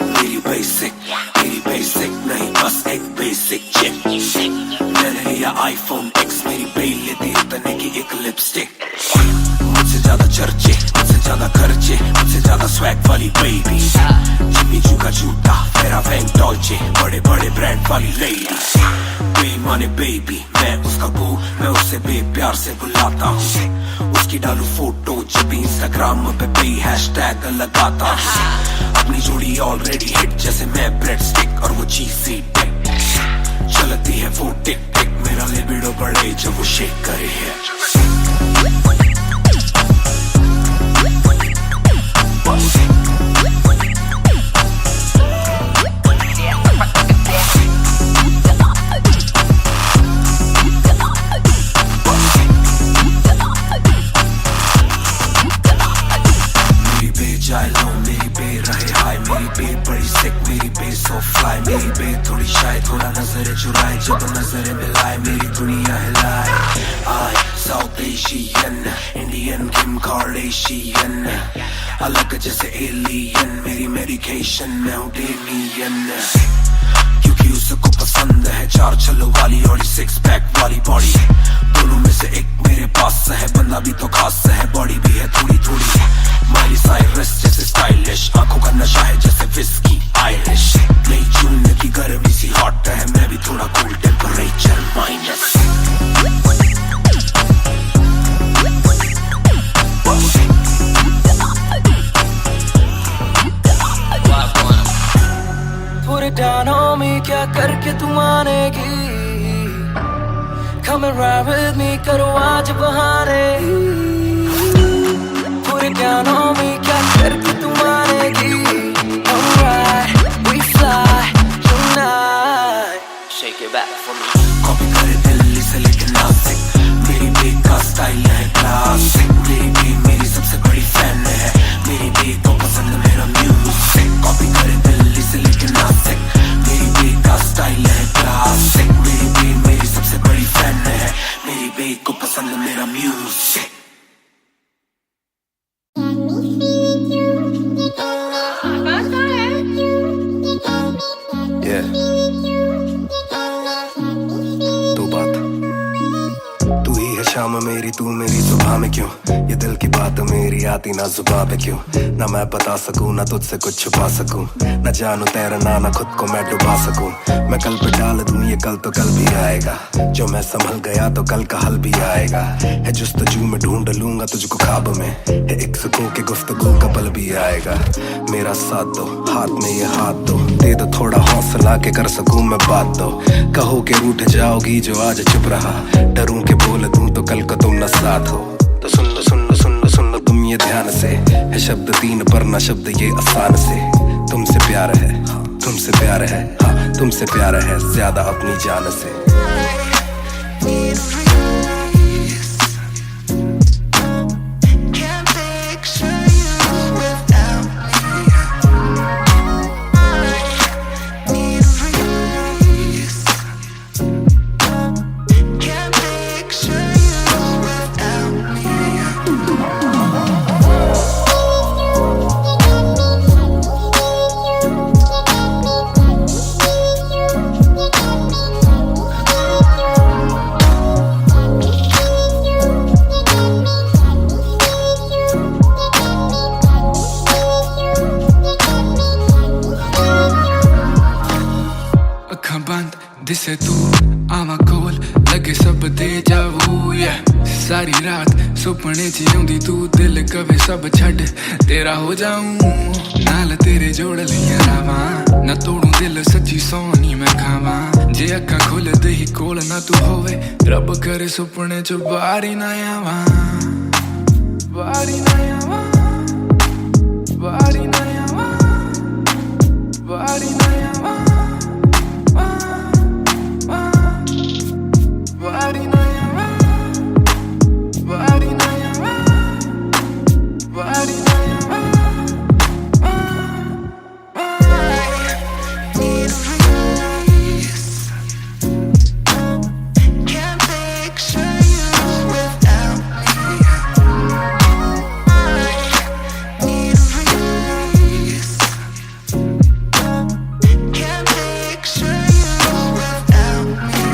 मेरी बेसिक नहीं बस एक बेसिक चिप। मैंने लिया आईफोन X, मेरी बेल लेती इतने की एक लिपस्टिक। मुझसे ज्यादा चर्चे, मुझसे ज्यादा खर्चे, मुझसे ज्यादा स्वैग वाली बेबी। जिम्मी चू का जूता, मेरा वैंग डॉल्चे, बड़े बड़े ब्रांड वाली लेडी। बेईमाने बेबी, मैं उसका बू, मैं उसे बेप्यार से बुलाता हूँ। उसकी डालू फोटो जब भी इंस्टाग्राम पे हैशटैग लगाता हूँ। अपनी जोड़ी ऑलरेडी हिट जैसे मैं ब्रेड स्टिक और वो चीज़ी टिक। चलती है वो टिक टिक, मेरा लिबिडो बढ़े जब वो शेक करे है। मेरी बे थोड़ी शाय, थोड़ा नजर चुराए, जब नजर मिलाए मेरी दुनिया हिलाए। आई साउथ एशियन, इंडियन किम कार्डेशियन, अलग जैसे एलियन, मेरी मेडिकेशन मैं हूँ डेमियन। क्योंकि उसको पसंद है चार छल्लों वाली और 6 पैक वाली बॉडी। दोनों में से एक मेरे पास है, बंदा भी तो खास है, बॉडी भी है थोड़ी थोड़ी। माइली साइरस जैसे स्टाइलिश, आंखों का नशा है जैसे विस्की आयरिश। नई जून की गर्मी सी हॉट है, मैं भी थोड़ा cool temperature minus.
Put it down on me, क्या करके तू मानेगी? Come and ride with me, करो आज बहाने। Put it down on me, क्या करके तू मानेगी? Alright, we fly tonight. Shake it back for me.
Copy करे दिल्ली से लेके नासिक, मेरी बेग का स्टाइल है क्लासिक। मेरी बेग मेरी सबसे बड़ी फैन है, मेरी बेग को पसंद मेरा म्यूजिक। कॉपी करे दिल्ली से लेके नासिक, मेरी बेग का स्टाइल है क्लासिक। मेरी बेग मेरी सबसे बड़ी फैन है, मेरी बेग को पसंद मेरा म्यूजिक। शाम मेरी तू मेरी सुबह में क्यों, ये दिल की बात मेरी आती ना जुबां पे क्यों। ना मैं बता सकूं ना तुझसे कुछ छुपा सकूं, ना जानू तैरना ना खुद को मैं डुबा सकूं। मैं कल पे डाल दूं ये कल तो कल भी आएगा, जो मैं संभल गया तो कल का हल भी आएगा। है जुस्तजू में ढूंढ लूंगा तुझको ख्वाब में, है एक सुकून के गुफ्तगू का पल भी आएगा। मेरा साथ दो, हाथ में ये हाथ दो, दे दो थोड़ा हौसला के कर सकूं मैं बात दो। कहो के रूठ जाओगी जो आज चुप रहा, डरूं के बोल दूं तो कल को तुम न साथ हो। तो सुन लो सुन लो सुन लो सुन लो तुम ये ध्यान से, है शब्द 3 पर ना शब्द ये आसान से। तुमसे प्यार है, तुमसे प्यार है, हाँ तुमसे प्यार है ज्यादा अपनी जान से।
दिसे तू आवा कोल लगे सब दे जावू yeah. सारी रात सुपने च आउंदी तू दिल कवे सब छड़ तेरा हो जाऊं नाल तेरे जोड़ लिया रावा ना तोड़ू दिल सच्ची सोनी मैं खावा जे अखा खोल दे ही कोल ना तू होवे रब करे सुपने च बारी ना आवा बारी ना आवा बारी ना आवा बारी ना आवा बारी ना आवा बारी ना आवा बारी ना आवा
Can't picture you without me. I need a release. Can't picture you without me.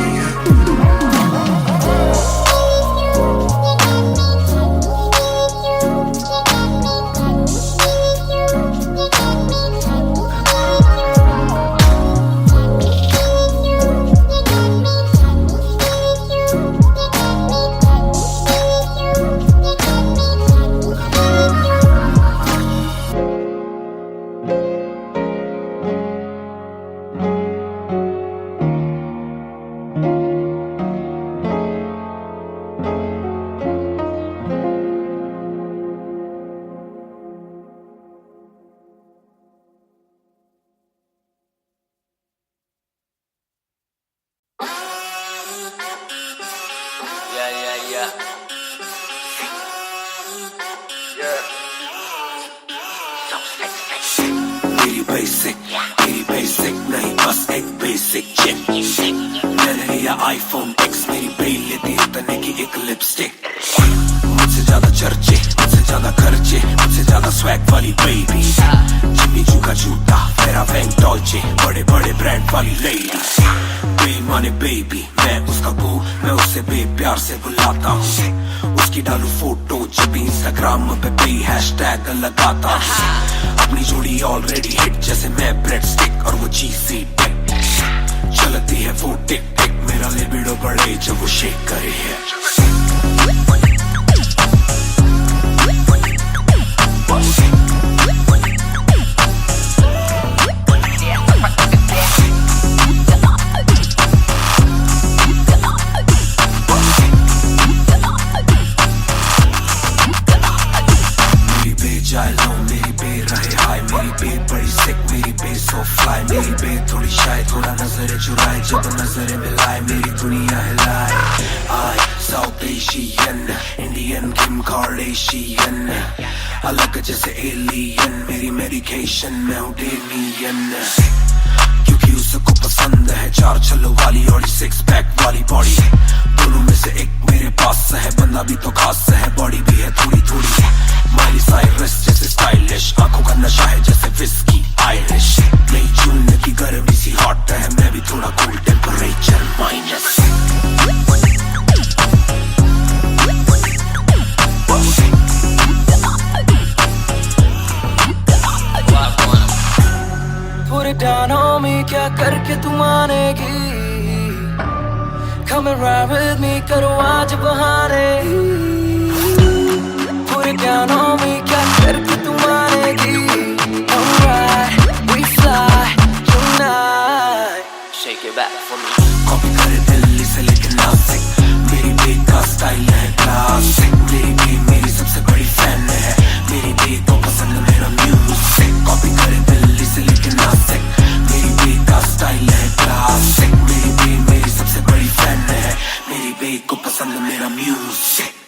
मेरी बेसिक नहीं बस एक बेसिक चिप मैंने लिया आईफोन X मेरी बेल लेती इतने की एक लिपस्टिक मुझसे ज्यादा चर्चे मुझसे ज्यादा खर्चे मुझसे ज्यादा स्वैग वाली बेबी जिम्मी चू का जूता फेरा वैंग डॉल्चे बड़े बड़े ब्रांड वाली लेडी बेईमाने बेबी मैं उसका बू मैं उसे बेप्यार से बुलाता हूँ उसकी डालू फोटो जब इंस्टाग्राम पे पे हैशटैग लगाता हूँ अपनी जोड़ी ऑलरेडी हिट जैसे मैं ब्रेड स्टिक और वो चीज़ी टिक चलती है वो टिक टिक मेरा लिबिडो बढ़े जब वो शेक करे है मेरी बे थोड़ी शायद थोड़ा नजरें चुराए जब नजरें मिलाए मेरी दुनिया हिलाए आई साउथ एशियन इंडियन किम कार्डेशियन अलग जैसे एलियन मेरी मेडिकेशन मैं हूँ डेलियन क्योंकि उसको पसंद है चार छल्लो वाली और सिक्स पैक वाली बॉडी दोनों में से एक मेरे पास है बंदा भी तो खास है बॉडी भी है थोड़ी थोड़ी माइली साइरस जैसे स्टाइलिश आंखों का नशा है जैसे विस्की आयरिश नई जून की गर्मी सी हॉट है मैं भी थोड़ा cool temperature minus
Put it down on me क्या करके तू मानेगी Come and ride with me करो आज बहाने Put it down on me क्या करके तू मानेगी Alright we fly tonight Shake it back for me
copy करे दिल्ली से लेके नासिक मेरी बेक का स्टाइल है क्लासिक मेरी बेक मेरी सबसे बड़ी फैन है मेरी बेक को पसंद मेरा म्यूजिक कॉपी करे दिल्ली से लेके नासिक मेरी बेक का स्टाइल है क्लासिक मेरी बेक मेरी सबसे बड़ी फैन है मेरी बेक को पसंद मेरा म्यूजिक